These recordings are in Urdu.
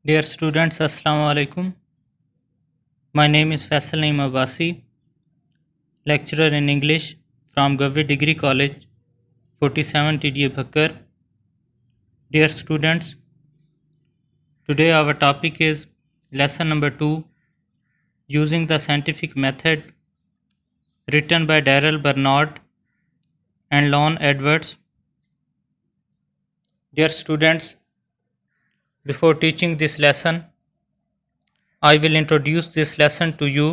Dear students, Assalamu alaikum. My name is Faisal Naeem Abbasi, lecturer in English from Government Degree College, 47 TDA Bhakkar. Dear students, today our topic is lesson number 2, using the scientific method, written by Darrell Bernard and Lon Edwards. Dear students, before teaching this lesson, I will introduce this lesson to you.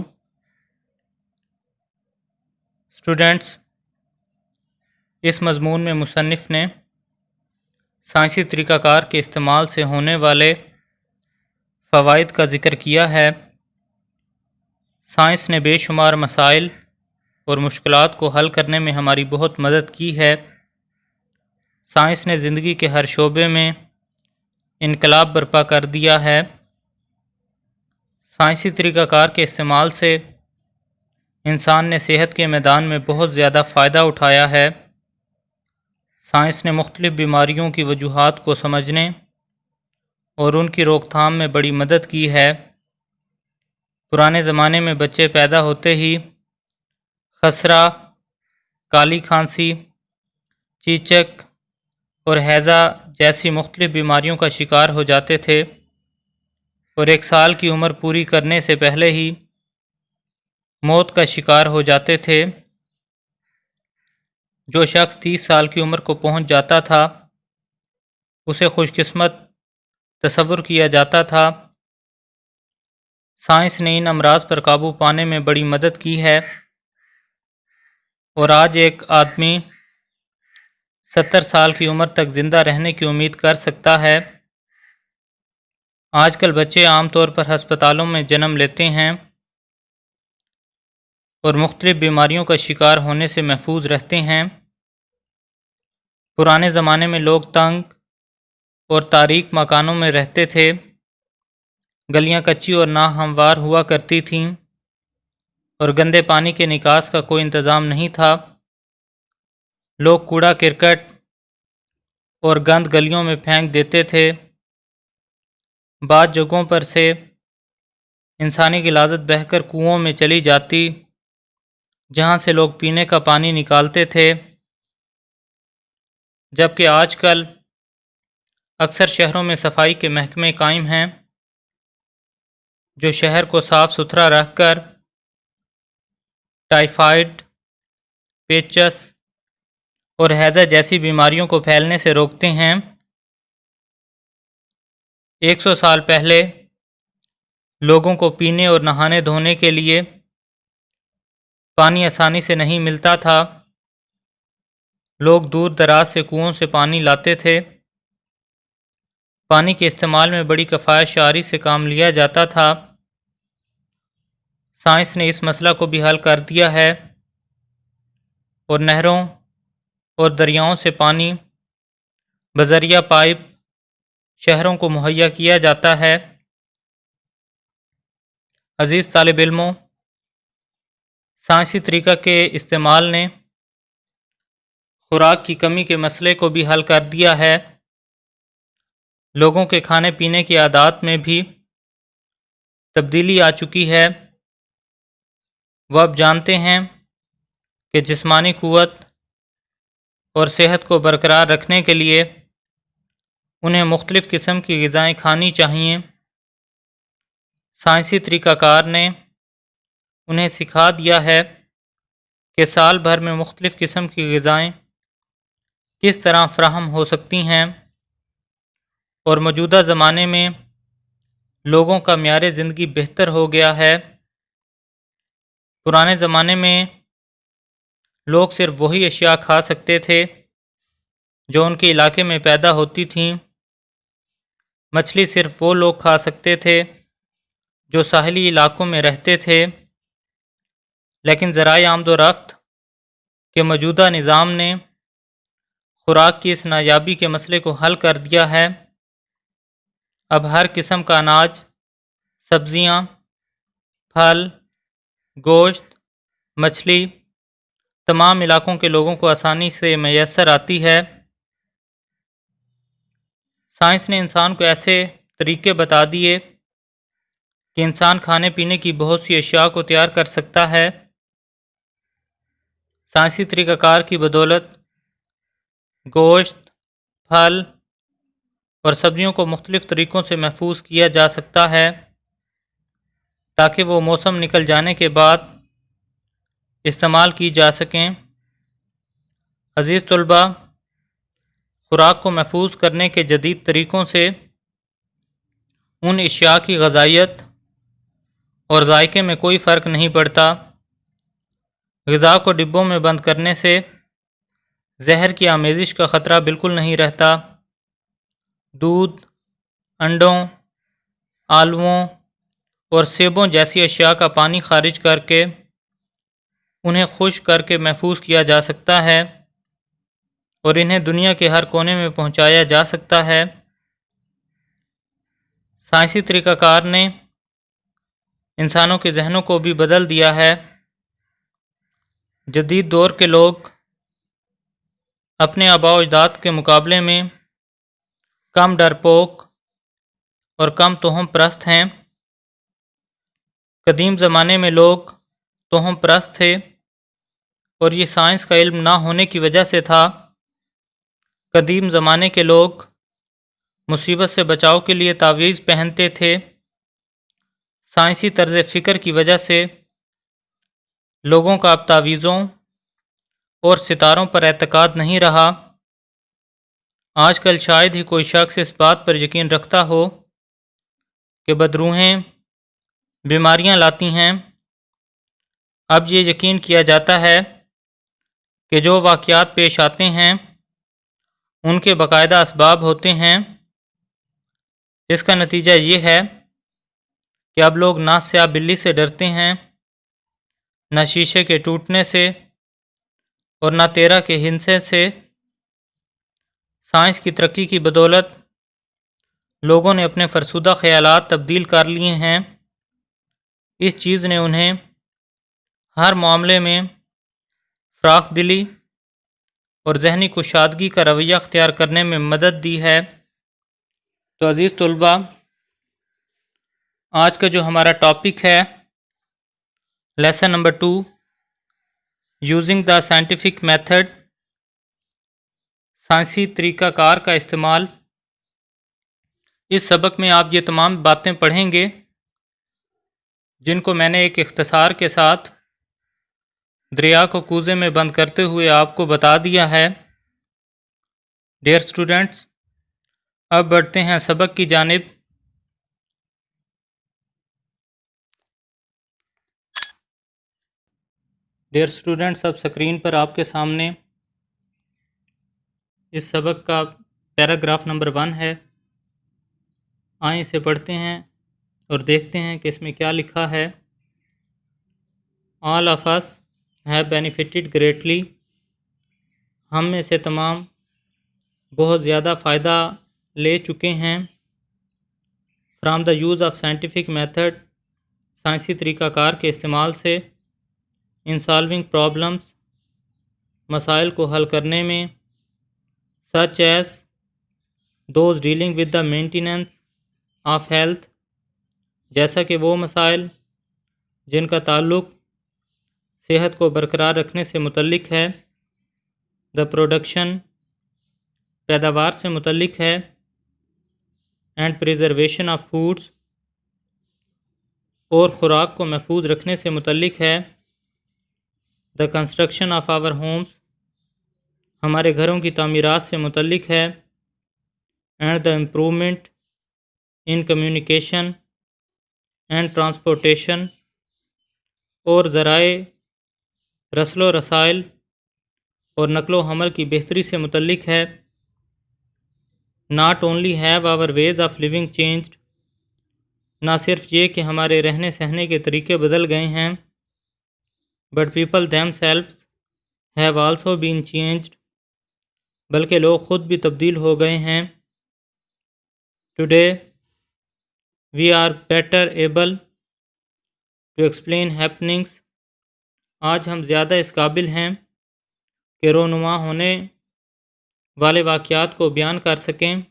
Students, اس مضمون میں مصنف نے سائنسی طریقہ کار کے استعمال سے ہونے والے فوائد کا ذکر کیا ہے۔ سائنس نے بے شمار مسائل اور مشکلات کو حل کرنے میں ہماری بہت مدد کی ہے۔ سائنس نے زندگی کے ہر شعبے میں انقلاب برپا کر دیا ہے۔ سائنسی طریقہ کار کے استعمال سے انسان نے صحت کے میدان میں بہت زیادہ فائدہ اٹھایا ہے۔ سائنس نے مختلف بیماریوں کی وجوہات کو سمجھنے اور ان کی روک تھام میں بڑی مدد کی ہے۔ پرانے زمانے میں بچے پیدا ہوتے ہی خسرہ، کالی کھانسی، چیچک اور ہیضہ جیسی مختلف بیماریوں کا شکار ہو جاتے تھے اور 1 سال کی عمر پوری کرنے سے پہلے ہی موت کا شکار ہو جاتے تھے۔ جو شخص 30 سال کی عمر کو پہنچ جاتا تھا اسے خوش قسمت تصور کیا جاتا تھا۔ سائنس نے ان امراض پر قابو پانے میں بڑی مدد کی ہے اور آج ایک آدمی 70 سال کی عمر تک زندہ رہنے کی امید کر سکتا ہے۔ آج کل بچے عام طور پر ہسپتالوں میں جنم لیتے ہیں اور مختلف بیماریوں کا شکار ہونے سے محفوظ رہتے ہیں۔ پرانے زمانے میں لوگ تنگ اور تاریک مکانوں میں رہتے تھے۔ گلیاں کچی اور ناہموار ہوا کرتی تھیں اور گندے پانی کے نکاس کا کوئی انتظام نہیں تھا۔ لوگ کوڑا کرکٹ اور گند گلیوں میں پھینک دیتے تھے۔ بعض جگہوں پر سے انسانی غلاظت بہہ کر کنوؤں میں چلی جاتی جہاں سے لوگ پینے کا پانی نکالتے تھے، جبکہ آج کل اکثر شہروں میں صفائی کے محکمے قائم ہیں جو شہر کو صاف ستھرا رکھ کر ٹائیفائڈ، پیچس اور ہیضہ جیسی بیماریوں کو پھیلنے سے روکتے ہیں۔ 100 سال پہلے لوگوں کو پینے اور نہانے دھونے کے لیے پانی آسانی سے نہیں ملتا تھا۔ لوگ دور دراز سے کنوؤں سے پانی لاتے تھے۔ پانی کے استعمال میں بڑی کفایت شعاری سے کام لیا جاتا تھا۔ سائنس نے اس مسئلہ کو بھی حل کر دیا ہے اور نہروں اور دریاؤں سے پانی بذریعہ پائپ شہروں کو مہیا کیا جاتا ہے۔ عزیز طالب علموں، سائنسی طریقہ کے استعمال نے خوراک کی کمی کے مسئلے کو بھی حل کر دیا ہے۔ لوگوں کے کھانے پینے کی عادات میں بھی تبدیلی آ چکی ہے۔ وہ اب جانتے ہیں کہ جسمانی قوت اور صحت کو برقرار رکھنے کے لیے انہیں مختلف قسم کی غذائیں کھانی چاہیے۔ سائنسی طریقہ کار نے انہیں سکھا دیا ہے کہ سال بھر میں مختلف قسم کی غذائیں کس طرح فراہم ہو سکتی ہیں، اور موجودہ زمانے میں لوگوں کا معیار زندگی بہتر ہو گیا ہے۔ پرانے زمانے میں لوگ صرف وہی اشیاء کھا سکتے تھے جو ان کے علاقے میں پیدا ہوتی تھیں۔ مچھلی صرف وہ لوگ کھا سکتے تھے جو ساحلی علاقوں میں رہتے تھے، لیکن ذرائع آمد و رفت کے موجودہ نظام نے خوراک کی اس نایابی کے مسئلے کو حل کر دیا ہے۔ اب ہر قسم کا اناج، سبزیاں، پھل، گوشت، مچھلی تمام علاقوں کے لوگوں کو آسانی سے میسر آتی ہے۔ سائنس نے انسان کو ایسے طریقے بتا دیے کہ انسان کھانے پینے کی بہت سی اشیاء کو تیار کر سکتا ہے۔ سائنسی طریقہ کار کی بدولت گوشت، پھل اور سبزیوں کو مختلف طریقوں سے محفوظ کیا جا سکتا ہے تاکہ وہ موسم نکل جانے کے بعد استعمال کی جا سکیں۔ عزیز طلباء، خوراک کو محفوظ کرنے کے جدید طریقوں سے ان اشیاء کی غذائیت اور ذائقے میں کوئی فرق نہیں پڑتا۔ غذا کو ڈبوں میں بند کرنے سے زہر کی آمیزش کا خطرہ بالکل نہیں رہتا۔ دودھ، انڈوں، آلووں اور سیبوں جیسی اشیاء کا پانی خارج کر کے انہیں خشک کر کے محفوظ کیا جا سکتا ہے اور انہیں دنیا کے ہر کونے میں پہنچایا جا سکتا ہے۔ سائنسی طریقہ کار نے انسانوں کے ذہنوں کو بھی بدل دیا ہے۔ جدید دور کے لوگ اپنے آباء و اجداد کے مقابلے میں کم ڈرپوک اور کم توہم پرست ہیں۔ قدیم زمانے میں لوگ توہم پرست تھے اور یہ سائنس کا علم نہ ہونے کی وجہ سے تھا۔ قدیم زمانے کے لوگ مصیبت سے بچاؤ کے لیے تعویذ پہنتے تھے۔ سائنسی طرز فکر کی وجہ سے لوگوں کا اب تعویذوں اور ستاروں پر اعتقاد نہیں رہا۔ آج کل شاید ہی کوئی شخص اس بات پر یقین رکھتا ہو کہ بدروحیں بیماریاں لاتی ہیں۔ اب یہ یقین کیا جاتا ہے کہ جو واقعات پیش آتے ہیں ان کے باقاعدہ اسباب ہوتے ہیں۔ اس کا نتیجہ یہ ہے کہ اب لوگ نہ سیاہ بلی سے ڈرتے ہیں، نہ شیشے کے ٹوٹنے سے اور نہ تیرا کے ہندسے سے۔ سائنس کی ترقی کی بدولت لوگوں نے اپنے فرسودہ خیالات تبدیل کر لیے ہیں۔ اس چیز نے انہیں ہر معاملے میں فراخ دلی اور ذہنی کشادگی کا رویہ اختیار کرنے میں مدد دی ہے۔ تو عزیز طلباء، آج کا جو ہمارا ٹاپک ہے lesson number 2 using the scientific method, سائنسی طریقہ کار کا استعمال۔ اس سبق میں آپ یہ تمام باتیں پڑھیں گے جن کو میں نے ایک اختصار کے ساتھ دریا کو کوزے میں بند کرتے ہوئے آپ کو بتا دیا ہے۔ ڈیئر اسٹوڈنٹس، اب بڑھتے ہیں سبق کی جانب۔ ڈیئر اسٹوڈنٹس، اب اسکرین پر آپ کے سامنے اس سبق کا پیراگراف نمبر 1 ہے۔ آئیں اسے پڑھتے ہیں اور دیکھتے ہیں کہ اس میں کیا لکھا ہے۔ All of us have benefited greatly، ہم میں سے تمام بہت زیادہ فائدہ لے چکے ہیں۔ From the use of scientific method، سائنسی طریقہ کار کے استعمال سے۔ In solving problems، مسائل کو حل کرنے میں۔ Such as those dealing with the maintenance of health، جیسا کہ وہ مسائل جن کا تعلق صحت کو برقرار رکھنے سے متعلق ہے۔ The production، پیداوار سے متعلق ہے۔ And preservation of foods، اور خوراک کو محفوظ رکھنے سے متعلق ہے۔ The construction of our homes، ہمارے گھروں کی تعمیرات سے متعلق ہے۔ And the improvement in communication and transportation، اور ذرائع رسل و رسائل اور نقل و حمل کی بہتری سے متعلق ہے۔ Not only have our ways of living changed، نہ صرف یہ کہ ہمارے رہنے سہنے کے طریقے بدل گئے ہیں، but people themselves have also been changed، بلکہ لوگ خود بھی تبدیل ہو گئے ہیں۔ Today we are better able to explain happenings، آج ہم زیادہ اس قابل ہیں کہ رونما ہونے والے واقعات کو بیان کر سکیں۔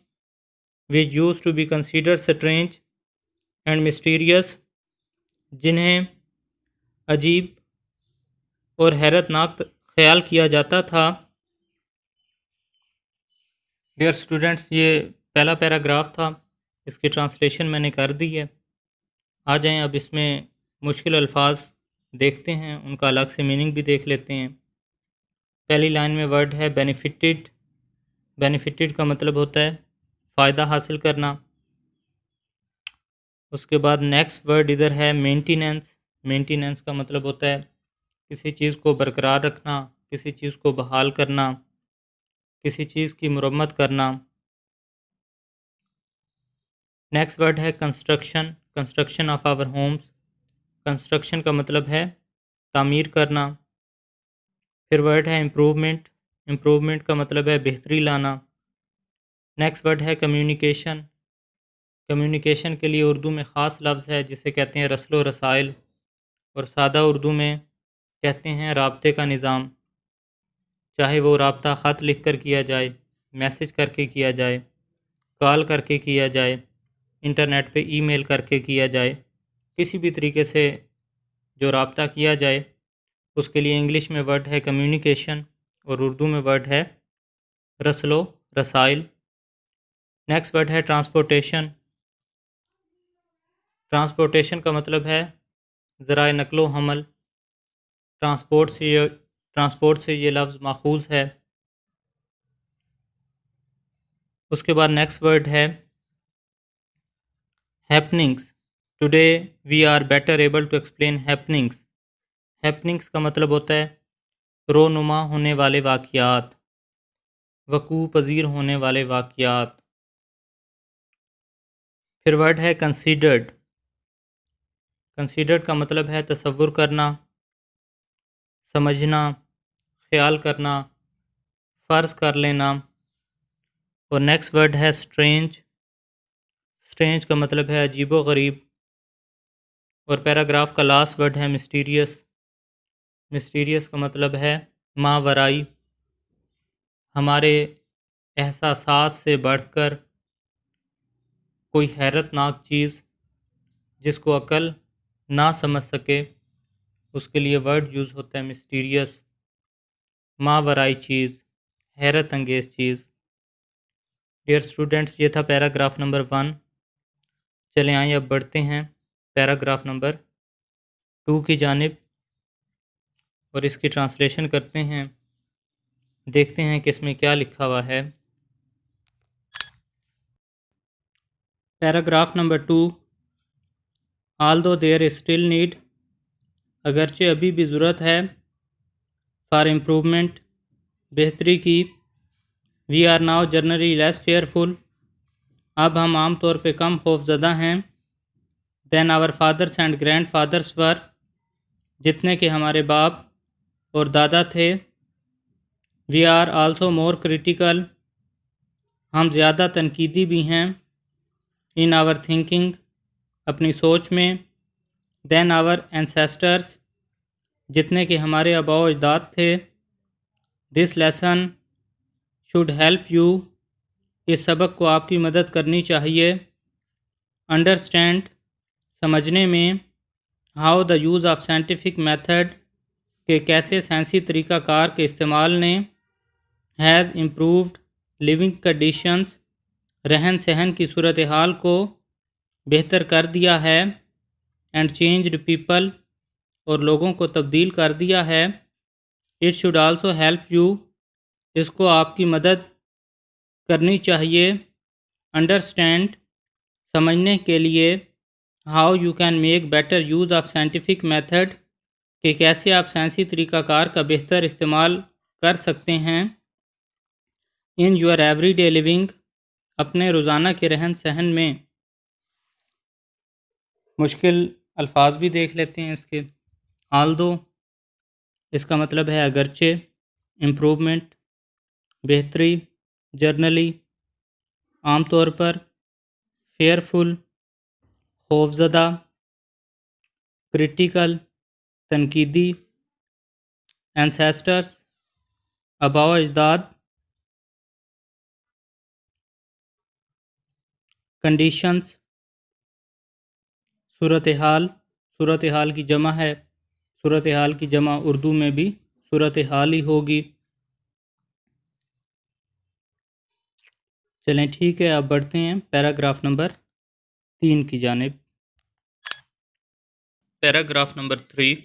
which used to be considered strange and mysterious, جنہیں عجیب اور حیرت ناک خیال کیا جاتا تھا. ڈیئر اسٹوڈنٹس، یہ پہلا پیراگراف تھا، اس کی ٹرانسلیشن میں نے کر دی ہے. آ جائیں اب اس میں مشکل الفاظ دیکھتے ہیں، ان کا الگ سے میننگ بھی دیکھ لیتے ہیں. پہلی لائن میں ورڈ ہے بینیفٹڈ. بینیفٹڈ کا مطلب ہوتا ہے فائدہ حاصل کرنا. اس کے بعد نیکسٹ ورڈ ادھر ہے مینٹیننس. مینٹیننس کا مطلب ہوتا ہے کسی چیز کو برقرار رکھنا، کسی چیز کو بحال کرنا، کسی چیز کی مرمت کرنا. نیکسٹ ورڈ ہے construction. Construction of our homes. Construction کا مطلب ہے تعمیر کرنا. پھر ورڈ ہے امپروومنٹ. امپروومنٹ کا مطلب ہے بہتری لانا. نیکسٹ ورڈ ہے کمیونیکیشن. کمیونیکیشن کے لیے اردو میں خاص لفظ ہے جسے کہتے ہیں رسل و رسائل، اور سادہ اردو میں کہتے ہیں رابطے کا نظام. چاہے وہ رابطہ خط لکھ کر کیا جائے، میسج کر کے کیا جائے، کال کر کے کیا جائے، انٹرنیٹ پہ ای میل کر کے کیا جائے، کسی بھی طریقے سے جو رابطہ کیا جائے اس کے لیے انگلش میں ورڈ ہے کمیونیکیشن اور اردو میں ورڈ ہے رسل و رسائل. نیکسٹ ورڈ ہے ٹرانسپورٹیشن. ٹرانسپورٹیشن کا مطلب ہے ذرائع نقل و حمل. ٹرانسپورٹ سے یہ لفظ ماخوذ ہے. اس کے بعد نیکسٹ ورڈ ہے happenings. Today we are better able to explain happenings. Happenings کا مطلب ہوتا ہے رونما ہونے والے واقعات، وقوع پذیر ہونے والے واقعات. پھر ورڈ ہے کنسیڈرڈ. کنسیڈرڈ کا مطلب ہے تصور کرنا، سمجھنا، خیال کرنا، فرض کر لینا. اور نیکسٹ ورڈ ہے اسٹرینج. اسٹرینج کا مطلب ہے عجیب و غریب. اور پیراگراف کا لاسٹ ورڈ ہے مسٹیریس. مسٹیریس کا مطلب ہے ماورائی، ہمارے احساسات سے بڑھ کر کوئی حیرت ناک چیز جس کو عقل نہ سمجھ سکے، اس کے لیے ورڈ یوز ہوتا ہے مسٹیریس. ماورائی چیز، حیرت انگیز چیز. ڈیئر اسٹوڈنٹس، یہ تھا پیراگراف نمبر 1. چلیں آئیں اب بڑھتے ہیں پیراگراف نمبر 2 کی جانب اور اس کی ٹرانسلیشن کرتے ہیں. دیکھتے ہیں کہ اس میں کیا لکھا ہوا ہے. Paragraph number 2. although there is still need. اگرچہ ابھی بھی ضرورت ہے فار امپروومنٹ، بہتری کی. We are now generally less fearful. اب ہم عام طور پہ کم خوف زدہ ہیں. Than our fathers and grandfathers were. جتنے کہ ہمارے باپ اور دادا تھے. We are also more critical. ہم زیادہ تنقیدی بھی ہیں. ان آور تھنکنگ، اپنی سوچ میں. دین آور اینسیسٹرس، جتنے کہ ہمارے آباء و اجداد تھے. This lesson should help you. اس سبق کو آپ کی مدد کرنی چاہیے. انڈرسٹینڈ، سمجھنے میں. How the use of scientific method, کہ کیسے سائنسی طریقہ کار کے استعمال نے ہیز امپرووڈ لیونگ کنڈیشنز، رہن سہن کی صورتحال کو بہتر کر دیا ہے. اینڈ چینجڈ پیپل، اور لوگوں کو تبدیل کر دیا ہے. It should also help you, اس کو آپ کی مدد کرنی چاہیے. انڈرسٹینڈ، سمجھنے کے لیے. How you can make better use of scientific method, کہ کیسے آپ سائنسی طریقہ کار کا بہتر استعمال کر سکتے ہیں. In your everyday living, اپنے روزانہ کے رہن سہن میں. مشکل الفاظ بھی دیکھ لیتے ہیں اس کے. آلدو، اس کا مطلب ہے اگرچہ. امپروومنٹ، بہتری. جرنلی، عام طور پر. فیئرفل، خوفزدہ. کریٹیکل، تنقیدی. اینسیسٹرس، آباء و اجداد. کنڈیشنز، صورتحال کی جمع ہے، صورتحال کی جمع اردو میں بھی صورتحال ہی ہوگی۔ چلیں ٹھیک ہے، اب بڑھتے ہیں پیراگراف نمبر 3 کی جانب۔ Paragraph number 3،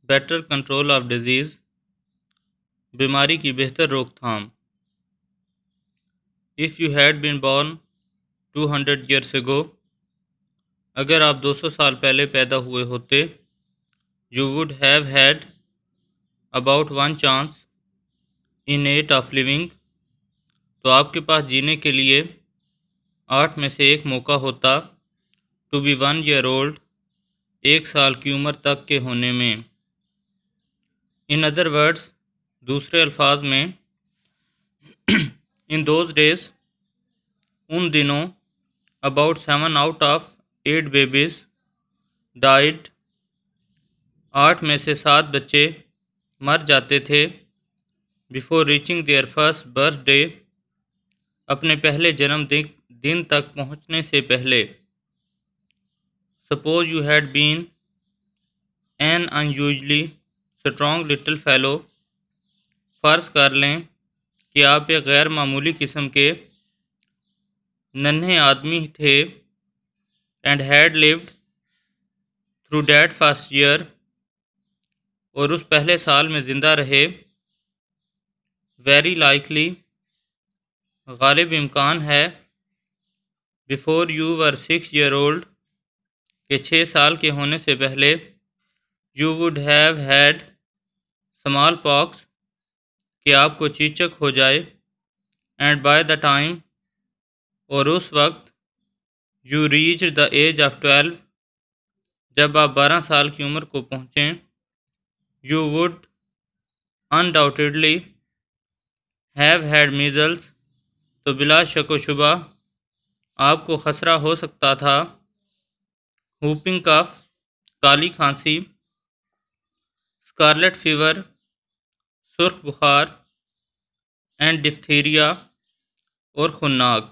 better control of disease, بیماری کی بہتر روک تھام۔ If you had been born 200 years ago، اگر آپ 200 سال پہلے پیدا ہوئے ہوتے، you would have had about one chance in 8 of living، تو آپ کے پاس جینے کے لیے 8 میں سے ایک موقع ہوتا، to be 1 year old، 1 سال کی عمر تک کے ہونے میں۔ in other words، دوسرے الفاظ میں، in those days، ان دنوں، about 7 out of 8 babies died، 8 میں سے 7 بچے مر جاتے تھے، before reaching their first birthday، اپنے پہلے جنم دن تک پہنچنے سے پہلے۔ suppose you had been an unusually strong little fellow، فرض کر لیں کہ آپ ایک غیر معمولی قسم کے ننھے آدمی تھے، and had lived through that first year، اور اس پہلے سال میں زندہ رہے۔ very likely، غالب امکان ہے، before you were 6 year old، کہ 6 سال کے ہونے سے پہلے، you would have had small pox، کہ آپ کو چیچک ہو جائے، and by the time، اور اس وقت، you reached the age of 12، جب آپ 12 سال کی عمر کو پہنچیں، you would undoubtedly have had measles، تو بلا شک و شبہ آپ کو خسرہ ہو سکتا تھا، whooping cough، کالی کھانسی، scarlet fever، سرخ بخار، and diphtheria، اور خناق۔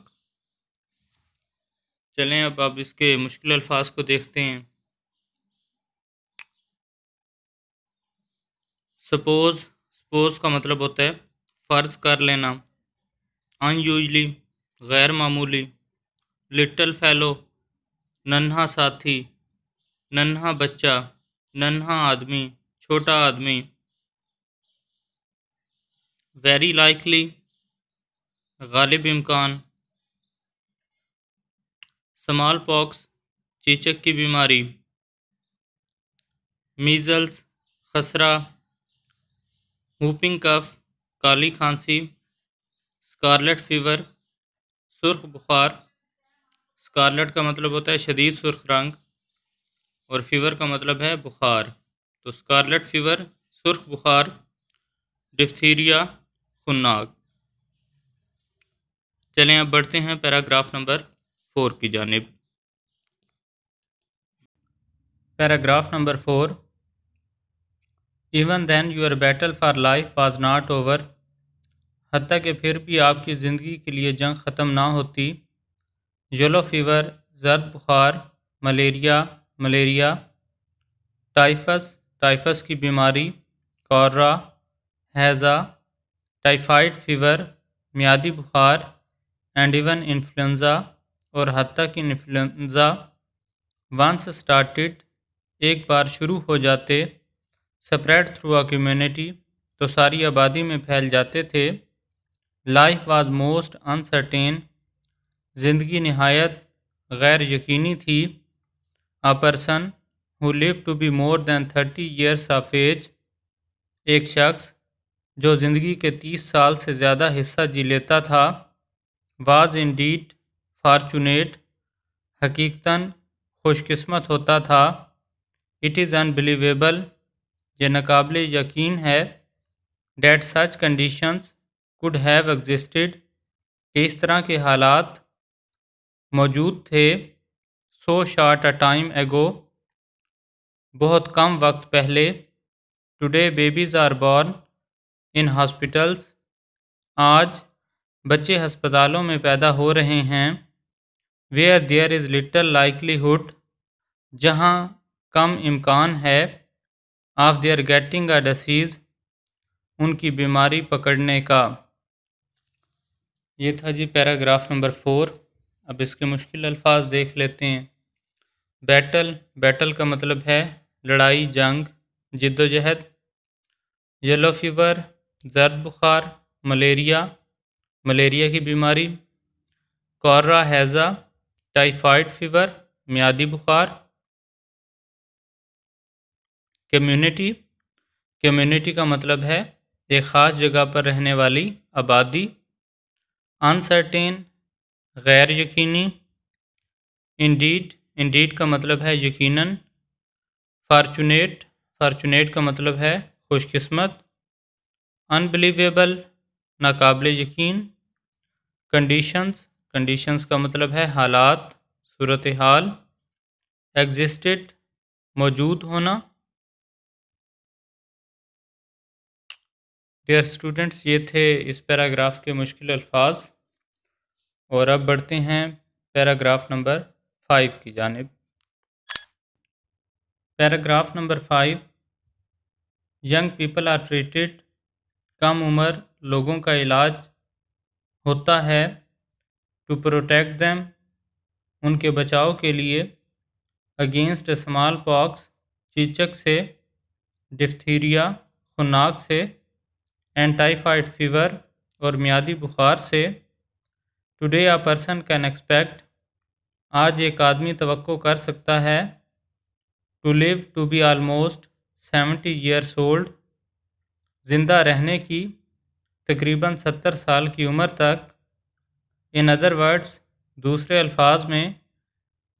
چلیں اب آپ اس کے مشکل الفاظ کو دیکھتے ہیں۔ سپوز کا مطلب ہوتا ہے فرض کر لینا، unusually، غیر معمولی، little fellow، ننھا ساتھی، ننھا بچہ، ننھا آدمی، چھوٹا آدمی۔ very likely، غالب امکان۔ small pox، چیچک کی بیماری۔ measles، خسرہ۔ whooping cough، کالی کھانسی۔ scarlet fever، سرخ بخار۔ scarlet کا مطلب ہوتا ہے شدید سرخ رنگ، اور فیور کا مطلب ہے بخار، تو scarlet fever، سرخ بخار، diphtheria، خناق۔ چلیں اب بڑھتے ہیں پیراگراف نمبر 4 کی جانب۔ Paragraph number 4، even then your battle for life was not over, حتیٰ کہ پھر بھی آپ کی زندگی کے لیے جنگ ختم نہ ہوتی۔ یلو فیور، زرد بخار۔ ملیریا۔ ٹائفس کی بیماری۔ کولرا، ہیضہ۔ ٹائفائڈ فیور، میادی بخار۔ اینڈ ایون انفلوئنزا، اور حتیٰ کہ انفلوئنزا۔ ونس اسٹارٹڈ، ایک بار شروع ہو جاتے۔ سپریڈ تھرو اے کمیونٹی، تو ساری آبادی میں پھیل جاتے تھے۔ لائف واز موسٹ انسرٹین، زندگی نہایت غیر یقینی تھی۔ A person who live to be more than 30 years of age, ایک شخص جو زندگی کے 30 سال سے زیادہ حصہ جی لیتا تھا۔ واز انڈیڈ فارچونیٹ، حقیقتاً خوش قسمت ہوتا تھا۔ اٹ از انبلیویبل، یہ ناقابل یقین ہے۔ That such conditions could have existed، کہ اس طرح کے حالات موجود تھے۔ so short a time ago، بہت کم وقت پہلے۔ today babies are born in hospitals، آج بچے ہسپتالوں میں پیدا ہو رہے ہیں۔ where there is little likelihood, جہاں کم امکان ہے of their getting a disease, ان کی بیماری پکڑنے کا۔ یہ تھا جی پیراگراف نمبر 4۔ اب اس کے مشکل الفاظ دیکھ لیتے ہیں۔ بیٹل، بیٹل کا مطلب ہے لڑائی، جنگ، جد و جہد۔ یلو فیور، زرد بخار، ملیریا، ملیریا کی بیماری۔ کورا ہیضہ، ٹائیفائڈ فیور، میادی بخار۔ کمیونٹی، کمیونٹی کا مطلب ہے ایک خاص جگہ پر رہنے والی آبادی۔ انسرٹین، غیر یقینی۔ انڈیڈ، انڈیڈ کا مطلب ہے یقیناً۔ فارچونیٹ، فارچونیٹ کا مطلب ہے خوش قسمت۔ انبلیویبل، ناقابل یقین۔ کنڈیشنز، کنڈیشنز کا مطلب ہے حالات، صورتحال۔ ایگزسٹڈ، موجود ہونا۔ ڈیئر اسٹوڈنٹس، یہ تھے اس پیراگراف کے مشکل الفاظ، اور اب بڑھتے ہیں پیراگراف نمبر 5 کی جانب۔ Paragraph number 5، young people are treated, کم عمر لوگوں کا علاج ہوتا ہے، ٹو پروٹیکٹ دیم، ان کے بچاؤ کے لیے، اگینسٹ اسمال پاکس، چیچک سے، ڈفتھیریا، خناک سے، اینڈ ٹائیفائڈ فیور، اور میادی بخار سے۔ Today a person can expect, آج ایک آدمی توقع کر سکتا ہے، to live to be almost 70 years old, زندہ رہنے کی تقریباً 70 سال کی عمر تک۔ ان ادر ورڈس، دوسرے الفاظ میں،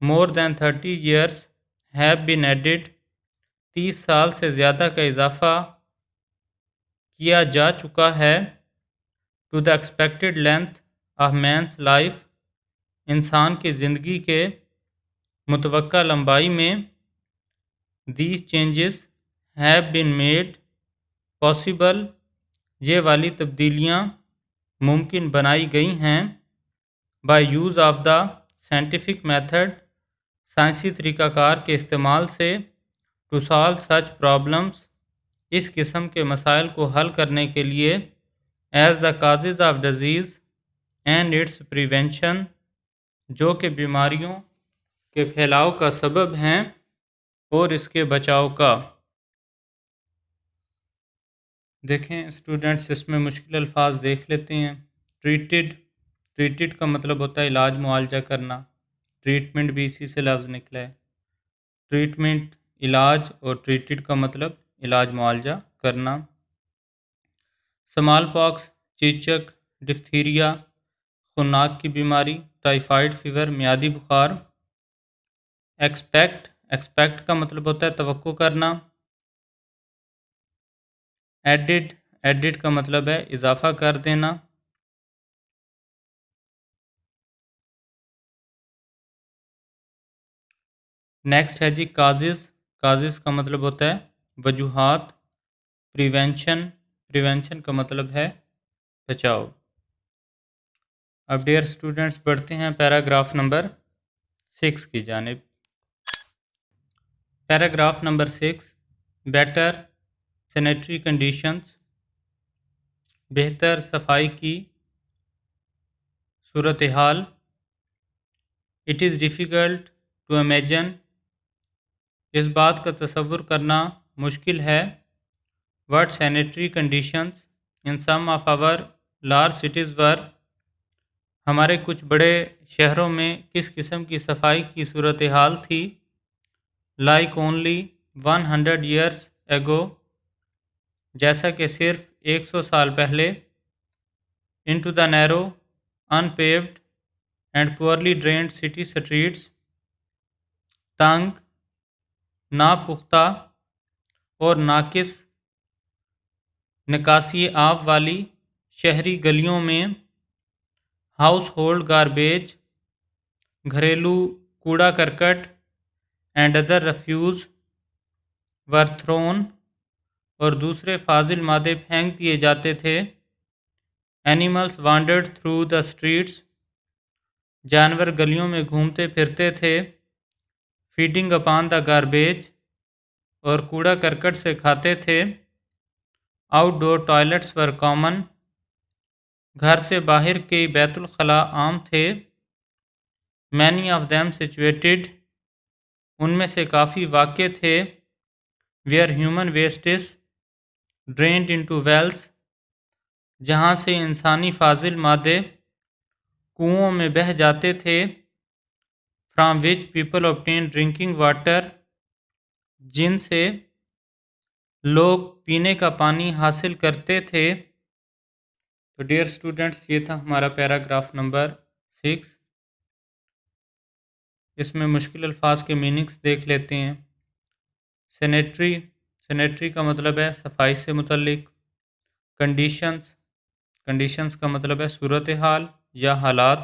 مور than 30 years have been added, 30 سال سے زیادہ کا اضافہ کیا جا چکا ہے، to the expected length of man's life, انسان کی زندگی کے متوقع لمبائی میں۔ These changes have been made possible, یہ والی تبدیلیاں ممکن بنائی گئی ہیں، by use of the scientific method, سائنسی طریقہ کار کے استعمال سے، ٹو سالو سچ پرابلمس، اس قسم کے مسائل کو حل کرنے کے لیے، as the causes of disease and its prevention, جو کہ بیماریوں کے پھیلاؤ کا سبب ہیں اور اس کے بچاؤ کا۔ دیکھیں اسٹوڈنٹس، اس میں مشکل الفاظ دیکھ لیتے ہیں۔ ٹریٹڈ، ٹریٹڈ کا مطلب ہوتا ہے علاج معالجہ کرنا، ٹریٹمنٹ بھی اسی سے لفظ نکلا ہے۔ ٹریٹمنٹ علاج، اور ٹریٹڈ کا مطلب علاج معالجہ کرنا۔ سمال پاکس چیچک، ڈفتھیریا خناک کی بیماری، ٹائیفائڈ فیور میادی بخار۔ ایکسپیکٹ، ایکسپیکٹ کا مطلب ہوتا ہے توقع کرنا۔ ایڈڈ، ایڈڈ کا مطلب ہے اضافہ کر دینا۔ نیکسٹ ہے جی کازز، کازز کا مطلب ہوتا ہے وجوہات۔ پریونشن، پریونشن کا مطلب ہے بچاؤ۔ اب ڈیئر اسٹوڈنٹس بڑھتے ہیں پیراگراف نمبر 6 کی جانب۔ Paragraph number 6، better sanitary conditions, بہتر صفائی کی صورتحال۔ It is difficult to imagine, اس بات کا تصور کرنا مشکل ہے، what sanitary conditions in some of our large cities were، ہمارے کچھ بڑے شہروں میں کس قسم کی صفائی کی صورتحال تھی، like only 100 years ago، جیسا کہ صرف 100 سال پہلے۔ into the narrow unpaved and poorly drained city streets، تنگ، ناپختہ اور ناقص نکاسی آب والی شہری گلیوں میں، ہاؤس ہولڈ گاربیج، گھریلو کوڑا کرکٹ، and other refuse were thrown, اور دوسرے فاضل مادے پھینک دیے جاتے تھے۔ Animals wandered through the streets, جانور گلیوں میں گھومتے پھرتے تھے. فیڈنگ اپان دا گاربیج اور کوڑا کرکٹ سے کھاتے تھے. Outdoor toilets were common. گھر سے باہر کے بیت الخلاء عام تھے. Many of them situated. ان میں سے کافی واقع تھے. Where human wastes drained into wells. جہاں سے انسانی فاضل مادے کنوؤں میں بہہ جاتے تھے. From which people obtain drinking water. جن سے لوگ پینے کا پانی حاصل کرتے تھے. تو ڈیئر اسٹوڈنٹس، یہ تھا ہمارا پیراگراف نمبر 6. اس میں مشکل الفاظ کے میننگس دیکھ لیتے ہیں. سینیٹری کا مطلب ہے صفائی سے متعلق. کنڈیشنز کا مطلب ہے صورتحال یا حالات.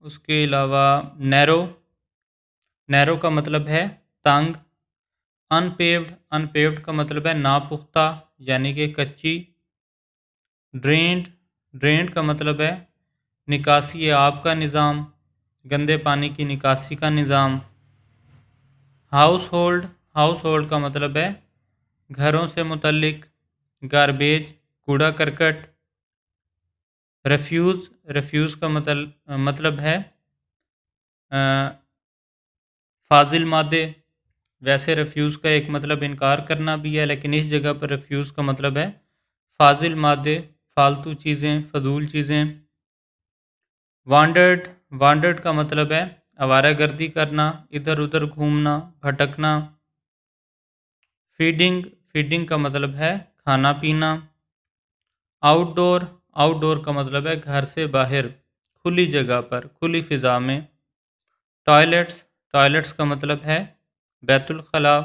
اس کے علاوہ نیرو کا مطلب ہے تنگ. انپیوڈ کا مطلب ہے ناپختہ یعنی کہ کچی. ڈرینڈ کا مطلب ہے نکاسی آب کا نظام، گندے پانی کی نکاسی کا نظام. ہاؤس ہولڈ کا مطلب ہے گھروں سے متعلق. گاربیج کوڑا کرکٹ. ریفیوز کا مطلب ہے فاضل مادے. ویسے ریفیوز کا ایک مطلب انکار کرنا بھی ہے، لیکن اس جگہ پر ریفیوز کا مطلب ہے فاضل مادے، فالتو چیزیں، فضول چیزیں. وانڈرڈ کا مطلب ہے آوارہ گردی کرنا، ادھر ادھر گھومنا، بھٹکنا. فیڈنگ کا مطلب ہے کھانا پینا. آؤٹ ڈور کا مطلب ہے گھر سے باہر، کھلی جگہ پر، کھلی فضا میں. ٹوائلٹس کا مطلب ہے بیت الخلاء.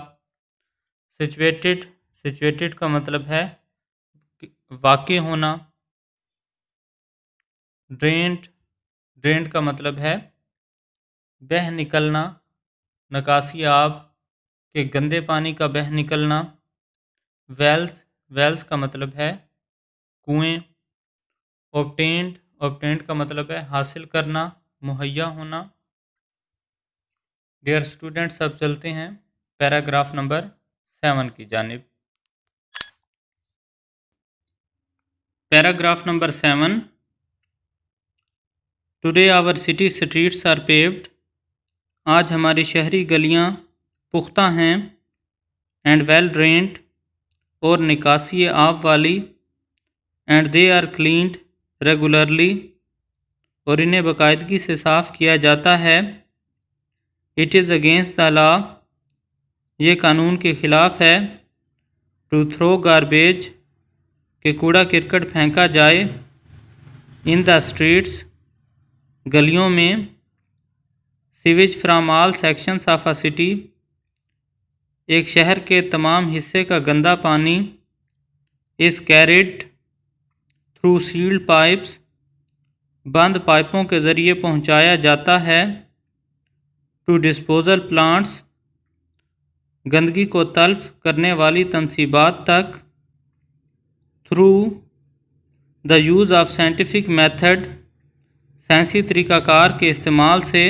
سچویٹڈ کا مطلب ہے واقع ہونا. ڈرینڈ کا مطلب ہے بہہ نکلنا، نکاسی آب کے گندے پانی کا بہہ نکلنا. ویلز کا مطلب ہے کنویں. اوبٹینڈ کا مطلب ہے حاصل کرنا، مہیا ہونا. ڈیئر اسٹوڈنٹس، اب چلتے ہیں پیراگراف نمبر 7 کی جانب. Paragraph number 7. Today our city streets are paved. آج ہماری شہری گلیاں پختہ ہیں. اینڈ ویل ڈرینڈ، اور نکاسی آب والی. And they are cleaned regularly, اور انہیں باقاعدگی سے صاف کیا جاتا ہے. اٹ از اگینسٹ دا لا، یہ قانون کے خلاف ہے. ٹو تھرو گاربیج، کہ کوڑا کرکٹ پھینکا جائے. ان دا اسٹریٹس، گلیوں میں. Sewage from all sections of a city, ایک شہر کے تمام حصے کا گندا پانی. Is carried through sealed pipes, بند پائپوں کے ذریعے پہنچایا جاتا ہے. ٹو ڈسپوزل پلانٹس، گندگی کو تلف کرنے والی تنصیبات تک. Through the use of scientific method, سائنسی طریقہ کار کے استعمال سے.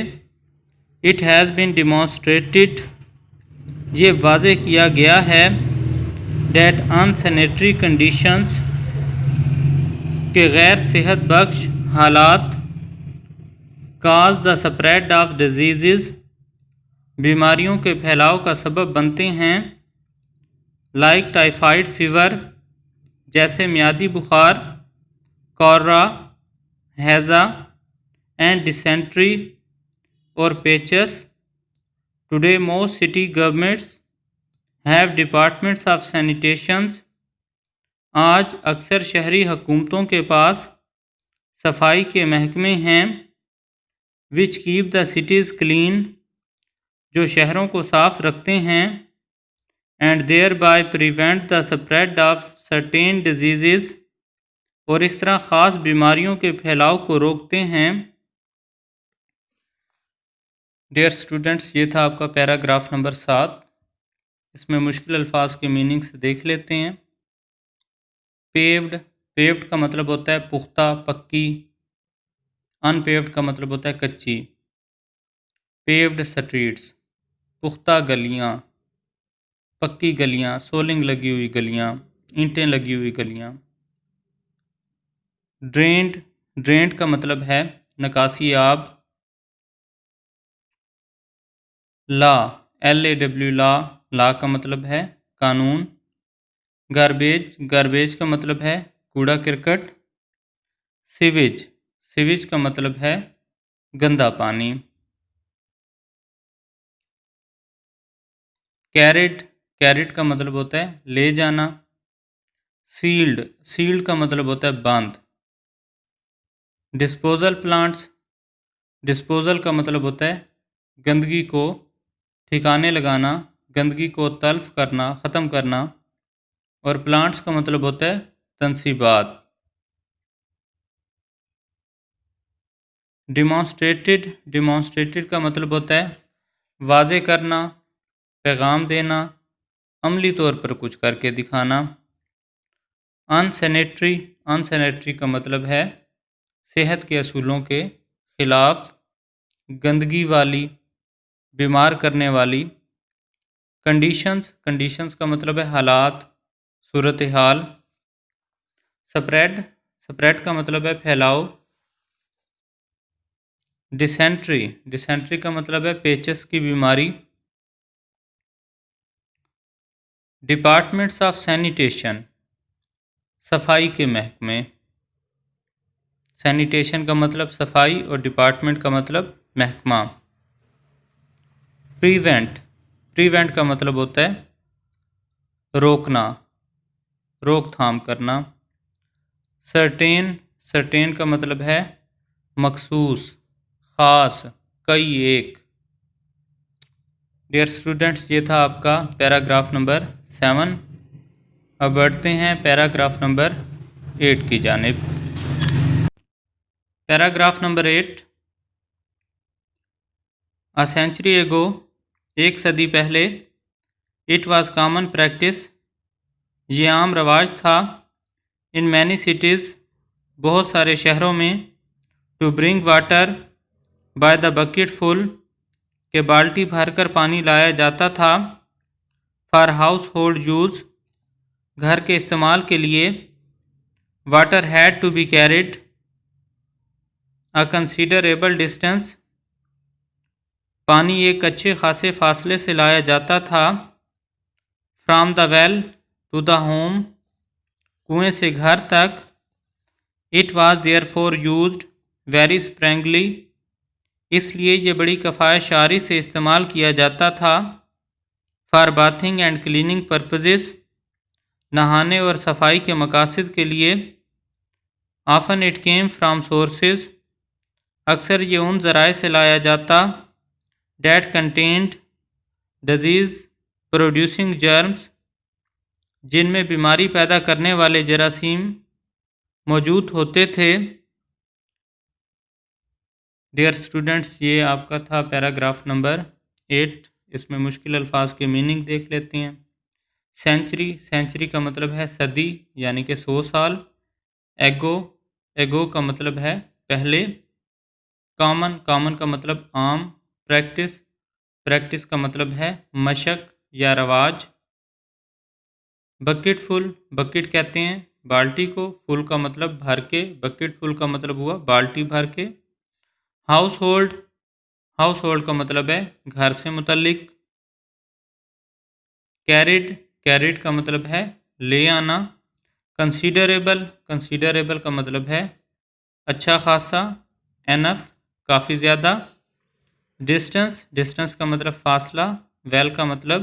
اٹ ہیز بین ڈیمانسٹریٹڈ، یہ واضح کیا گیا ہے. ڈیٹ انسینیٹری کنڈیشنز، کہ غیر صحت بخش حالات. Cause the spread of diseases, بیماریوں کے پھیلاؤ کا سبب بنتے ہیں. لائک ٹائیفائڈ فیور، جیسے میادی بخار. کورا، ہیضہ. اینڈ ڈسینٹری، اور پیچس. Today most city governments have departments of sanitations, آج اکثر شہری حکومتوں کے پاس صفائی کے محکمے ہیں. وچ کیپ دا سٹیز کلین، جو شہروں کو صاف رکھتے ہیں. And there by prevent the spread of certain diseases, اور اس طرح خاص بیماریوں کے پھیلاؤ کو روکتے ہیں. ڈیئر اسٹوڈنٹس، یہ تھا آپ کا پیراگراف نمبر 7. اس میں مشکل الفاظ کے میننگس دیکھ لیتے ہیں. پیوڈ کا مطلب ہوتا ہے پختہ پکی، ان پیوڈ کا مطلب ہوتا ہے کچی۔ پیوڈ سٹریٹس پختہ گلیاں، پکی گلیاں، سولنگ لگی ہوئی گلیاں، اینٹیں لگی ہوئی گلیاں۔ ڈرینڈ کا مطلب ہے نکاسی آب۔ لا LAW لا کا مطلب ہے قانون۔ گاربیج کا مطلب ہے کوڑا کرکٹ۔ سیویج کا مطلب ہے گندا پانی۔ کیرٹ کا مطلب ہوتا ہے لے جانا۔ سیلڈ کا مطلب ہوتا ہے بند۔ ڈسپوزل پلانٹس، ڈسپوزل کا مطلب ہوتا ہے گندگی کو ٹھکانے لگانا، گندگی کو تلف کرنا، ختم کرنا، اور پلانٹس کا مطلب ہوتا ہے تنصیبات۔ ڈیمانسٹریٹڈ کا مطلب ہوتا ہے واضح کرنا، پیغام دینا، عملی طور پر کچھ کر کے دکھانا۔ انسینیٹری کا مطلب ہے صحت کے اصولوں کے خلاف، گندگی والی، بیمار کرنے والی۔ کنڈیشنز کا مطلب ہے حالات، صورتحال۔ سپریڈ کا مطلب ہے پھیلاؤ۔ ڈسینٹری کا مطلب ہے پیچس کی بیماری۔ ڈپارٹمنٹس آف سینیٹیشن صفائی کے محکمے۔ سینیٹیشن کا مطلب صفائی اور ڈپارٹمنٹ کا مطلب محکمہ۔ پریونٹ کا مطلب ہوتا ہے روکنا، روک تھام کرنا۔ سرٹین کا مطلب ہے مخصوص، خاص، کئی ایک۔ ڈیئر اسٹوڈنٹس، یہ تھا آپ کا پیراگراف نمبر 7۔ اب بڑھتے ہیں پیراگراف نمبر 8 کی جانب۔ Paragraph number 8۔ A century ago، ایک صدی پہلے، it was common practice، یہ عام رواج تھا، in many cities، بہت سارے شہروں میں، to bring water by the bucket full، کہ بالٹی بھر کر پانی لایا جاتا تھا، for household use، گھر کے استعمال کے لیے، water had to be carried a considerable distance، پانی ایک اچھے خاصے فاصلے سے لایا جاتا تھا، from the well to the home، کنویں سے گھر تک، it was therefore used very sparingly، اس لیے یہ بڑی کفایت شعاری سے استعمال کیا جاتا تھا، for bathing and cleaning purposes، نہانے اور صفائی کے مقاصد کے لیے، often it came from sources، اکثر یہ ان ذرائع سے لایا جاتا، that contained disease producing germs، جن میں بیماری پیدا کرنے والے جراثیم موجود ہوتے تھے۔ ڈیئر اسٹوڈنٹس، یہ آپ کا تھا پیراگراف نمبر 8۔ اس میں مشکل الفاظ کے میننگ دیکھ لیتے ہیں۔ سینچری کا مطلب ہے صدی، یعنی کہ 100 سال۔ ایگو کا مطلب ہے پہلے۔ کامن کا مطلب عام۔ پریکٹس کا مطلب ہے مشق یا رواج۔ بکٹ کہتے ہیں بالٹی کو، فل کا مطلب بھر کے، بکٹ فل کا مطلب ہوا بالٹی بھر کے۔ ہاؤس ہولڈ کا مطلب ہے گھر سے متعلق۔ کیریڈ کا مطلب ہے لے آنا۔ کنسیڈریبل کا مطلب ہے اچھا خاصا۔ انف کافی زیادہ۔ ڈسٹنس کا مطلب فاصلہ۔ ویل کا مطلب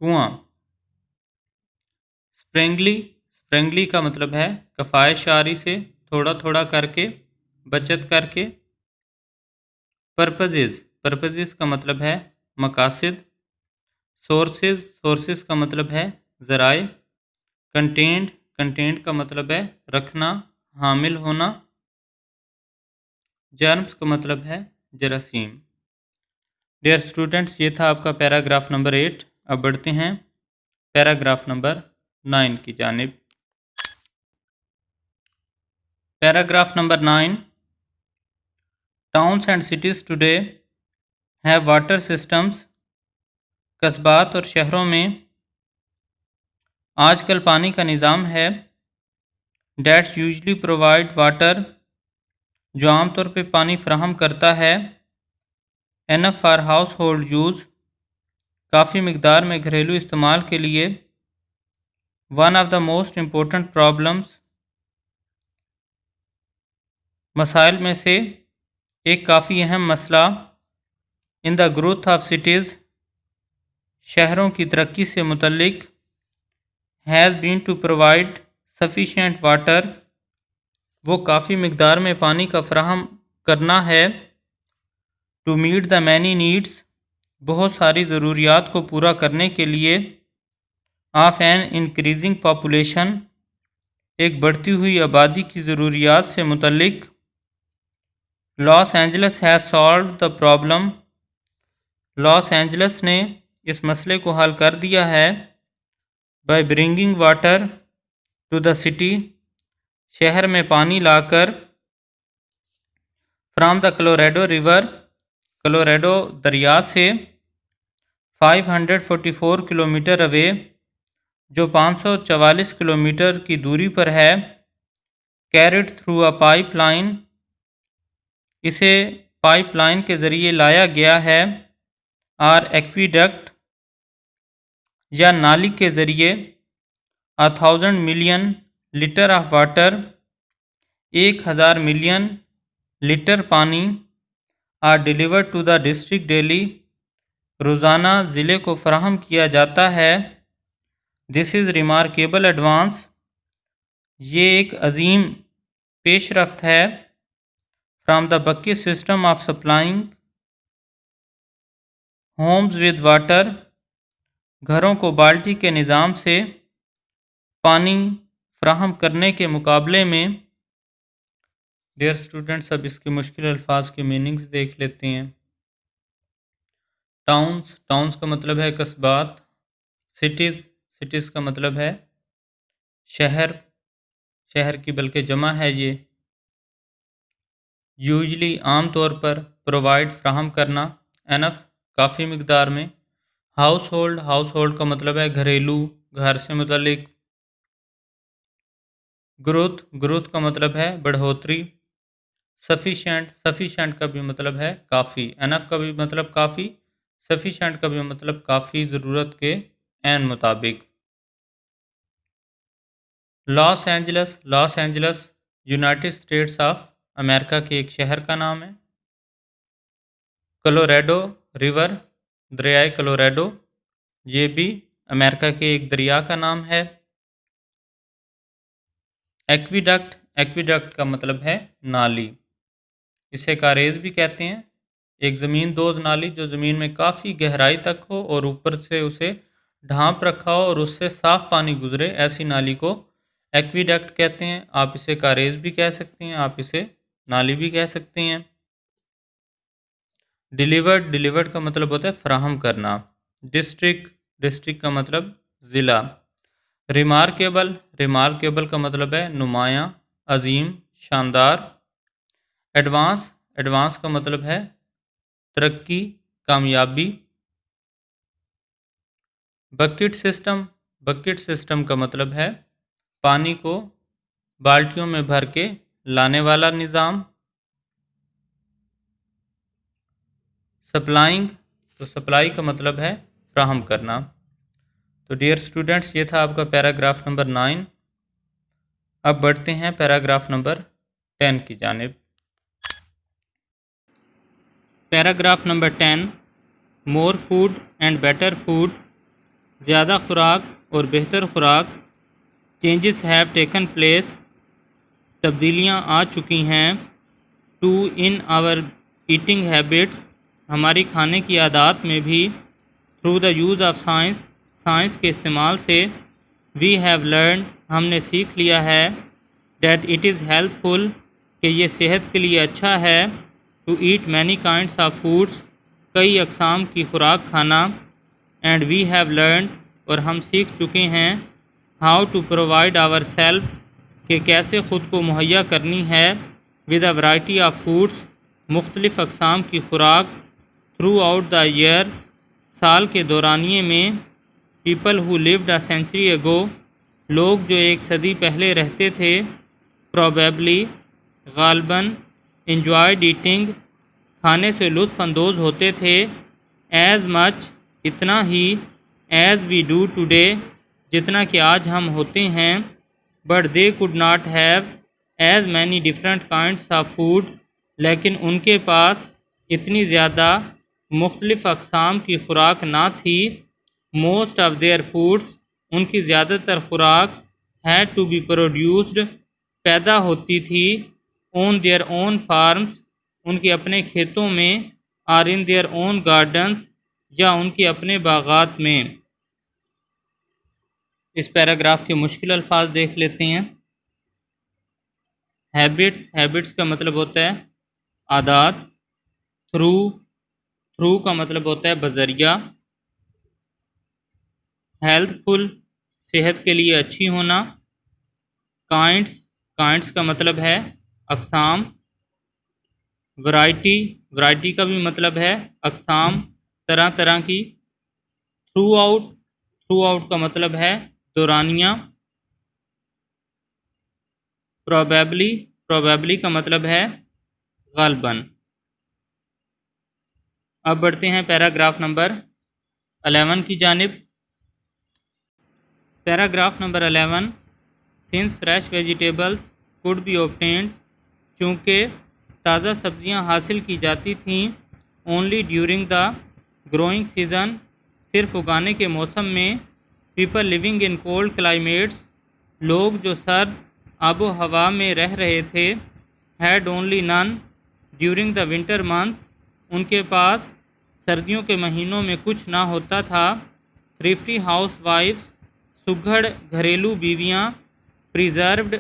کنواں۔ اسپرنگلی کا مطلب ہے کفایت شعاری سے، تھوڑا تھوڑا کر کے، بچت کر کے۔ پرپزز کا مطلب ہے مقاصد۔ سورسز کا مطلب ہے ذرائع۔ کنٹینٹ کا مطلب ہے رکھنا، حامل ہونا۔ جرمز کا مطلب ہے جراثیم۔ ڈیئر اسٹوڈنٹس، یہ تھا آپ کا پیراگراف نمبر 8۔ اب بڑھتے ہیں پیراگراف نمبر 9 کی جانب۔ Paragraph number 9. Towns and cities today have water systems. قصبات اور شہروں میں آج کل پانی کا نظام ہے. That usually provide water, جو عام طور پہ پانی فراہم کرتا ہے. Enough for household use, کافی مقدار میں گھریلو استعمال کے لیے. One of the most important problems, مسائل میں سے ایک کافی اہم مسئلہ. In the growth of cities, شہروں کی ترقی سے متعلق. Has been to provide sufficient water, وہ کافی مقدار میں پانی کا فراہم کرنا ہے. To meet the many needs, بہت ساری ضروریات کو پورا کرنے کے لیے. Of an increasing population, ایک بڑھتی ہوئی آبادی کی ضروریات سے متعلق. Los Angeles has solved the problem, Los Angeles نے اس مسئلے کو حل کر دیا ہے. By bringing water to the city, شہر میں پانی لا کر. From the Colorado River, کلوریڈو دریا سے. 544 کلومیٹر away, جو 544 کلومیٹر کی دوری پر ہے. Carried through a pipeline, اسے پائپ لائن کے ذریعے لایا گیا ہے. اور ایکویڈکٹ, یا نالی کے ذریعے. 1000 million litre of water, 1000 million litre پانی. Are delivered to the district daily, روزانہ ضلع کو فراہم کیا جاتا ہے. دس از ریمارکیبل ایڈوانس, یہ ایک عظیم پیش رفت ہے. From the bucket system of supplying homes with water, گھروں کو بالٹی کے نظام سے پانی فراہم کرنے کے مقابلے میں. ڈیئر اسٹوڈنٹس, اب اس کے مشکل الفاظ کے میننگز دیکھ لیتے ہیں. ٹاؤنز کا مطلب ہے قصبات. سٹیز کا مطلب ہے شہر کی بلکہ جمع ہے یہ. یوزلی, عام طور پر. پرووائڈ, فراہم کرنا. انف, کافی مقدار میں. ہاؤس ہولڈ کا مطلب ہے گھریلو, گھر سے متعلق. گروتھ کا مطلب ہے بڑھوتری. سفیشینٹ کا بھی مطلب ہے کافی. انف کا بھی مطلب کافی. سفیشینٹ کا بھی مطلب کافی, ضرورت کے عین مطابق. Los Angeles United States of امریکہ کے ایک شہر کا نام ہے. کلوریڈو ریور, دریائے کلوریڈو, یہ بھی امریکہ کے ایک دریا کا نام ہے. ایکویڈکٹ کا مطلب ہے نالی, اسے کاریز بھی کہتے ہیں. ایک زمین دوز نالی جو زمین میں کافی گہرائی تک ہو اور اوپر سے اسے ڈھانپ رکھا ہو اور اس سے صاف پانی گزرے, ایسی نالی کو ایکویڈکٹ کہتے ہیں. آپ اسے کاریز بھی کہہ سکتے ہیں, آپ اسے نالی بھی کہہ سکتے ہیں. ڈیلیورڈ کا مطلب ہوتا ہے فراہم کرنا. ڈسٹرکٹ کا مطلب ضلع. ریمارکیبل کا مطلب ہے نمایاں, عظیم, شاندار. ایڈوانس کا مطلب ہے ترقی, کامیابی. بکیٹ سسٹم کا مطلب ہے پانی کو بالٹیوں میں بھر کے لانے والا نظام. سپلائی کا مطلب ہے فراہم کرنا. تو ڈیئر اسٹوڈنٹس, یہ تھا آپ کا پیراگراف نمبر 9. اب بڑھتے ہیں پیراگراف نمبر 10 کی جانب. Paragraph number 10. More food and better food, زیادہ خوراک اور بہتر خوراک. چینجز ہیو ٹیکن پلیس, تبدیلیاں آ چکی ہیں. To in our eating habits, ہماری کھانے کی عادات میں بھی. Through the use of science کے استعمال سے. وی ہیو لرن, ہم نے سیکھ لیا ہے. That it is healthful, کہ یہ صحت کے لیے اچھا ہے. To eat many kinds of foods, کئی اقسام کی خوراک کھانا. اینڈ وی ہیو لرنڈ, اور ہم سیکھ چکے ہیں. How to provide ourselves, کہ کیسے خود کو مہیا کرنی ہے with a variety of foods, مختلف اقسام کی خوراک، تھرو آؤٹ دا ایئر، سال کے دورانیے میں، people who lived a century اگو، لوگ جو ایک صدی پہلے رہتے تھے، پروبیبلی، غالباً، انجوائڈ ایٹنگ، کھانے سے لطف اندوز ہوتے تھے، ایز مچ، اتنا ہی، ایز وی ڈو ٹوڈے، جتنا کہ آج ہم ہوتے ہیں، but they could not have as many different kinds of food, لیکن ان کے پاس اتنی زیادہ مختلف اقسام کی خوراک نہ تھی، موسٹ آف دیئر فوڈس، ان کی زیادہ تر خوراک، ہیڈ ٹو بی پروڈیوسڈ، پیدا ہوتی تھی، اون دیئر اون فارمز، ان کے اپنے کھیتوں میں، or in their own gardens, یا ان کے اپنے باغات میں۔ اس پیراگراف کے مشکل الفاظ دیکھ لیتے ہیں۔ ہیبٹس کا مطلب ہوتا ہے عادات، تھرو کا مطلب ہوتا ہے بذریعہ، ہیلتھ فل، صحت کے لیے اچھی ہونا، کائنڈس کا مطلب ہے اقسام، ورائٹی کا بھی مطلب ہے اقسام، طرح طرح کی، تھرو آؤٹ کا مطلب ہے دورانیہ، پروبیبلی کا مطلب ہے غالباً۔ اب بڑھتے ہیں پیراگراف نمبر 11 کی جانب۔ Paragraph number 11، since fresh vegetables could be obtained, چونکہ تازہ سبزیاں حاصل کی جاتی تھیں، only during the growing season, صرف اگانے کے موسم میں، people living in cold climates, لوگ جو سرد آب و ہوا میں رہ رہے تھے، ہیڈ اونلی نن ڈیورنگ دا ونٹر منتھس، ان کے پاس سردیوں کے مہینوں میں کچھ نہ ہوتا تھا، تھرفٹی ہاؤس وائفس، سگھڑ گھریلو بیویاں، پریزروڈ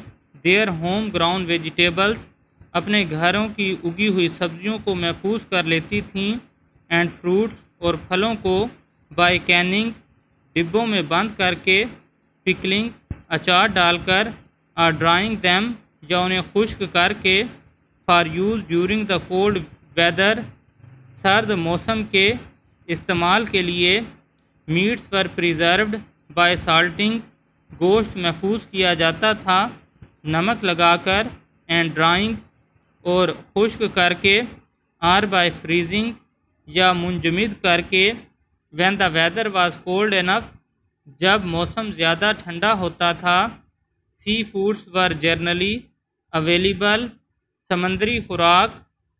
دیئر ہوم گراؤنڈ ویجیٹیبلز، اپنے گھروں کی اگی ہوئی سبزیوں کو محفوظ کر لیتی تھیں، اینڈ فروٹس، اور پھلوں کو، بائی کیننگ، ڈبوں میں بند کر کے، پکلنگ، اچار ڈال کر، اور ڈرائنگ دیم، یا انہیں خشک کر کے، for use during the cold weather, سرد موسم کے استعمال کے لیے، میٹس ور پریزروڈ بائی سالٹنگ، گوشت محفوظ کیا جاتا تھا نمک لگا کر، اینڈ ڈرائنگ، اور خشک کر کے، آر بائی فریزنگ، یا منجمد کر کے، when the weather was cold enough, جب موسم زیادہ ٹھنڈا ہوتا تھا، sea foods were generally available, سمندری خوراک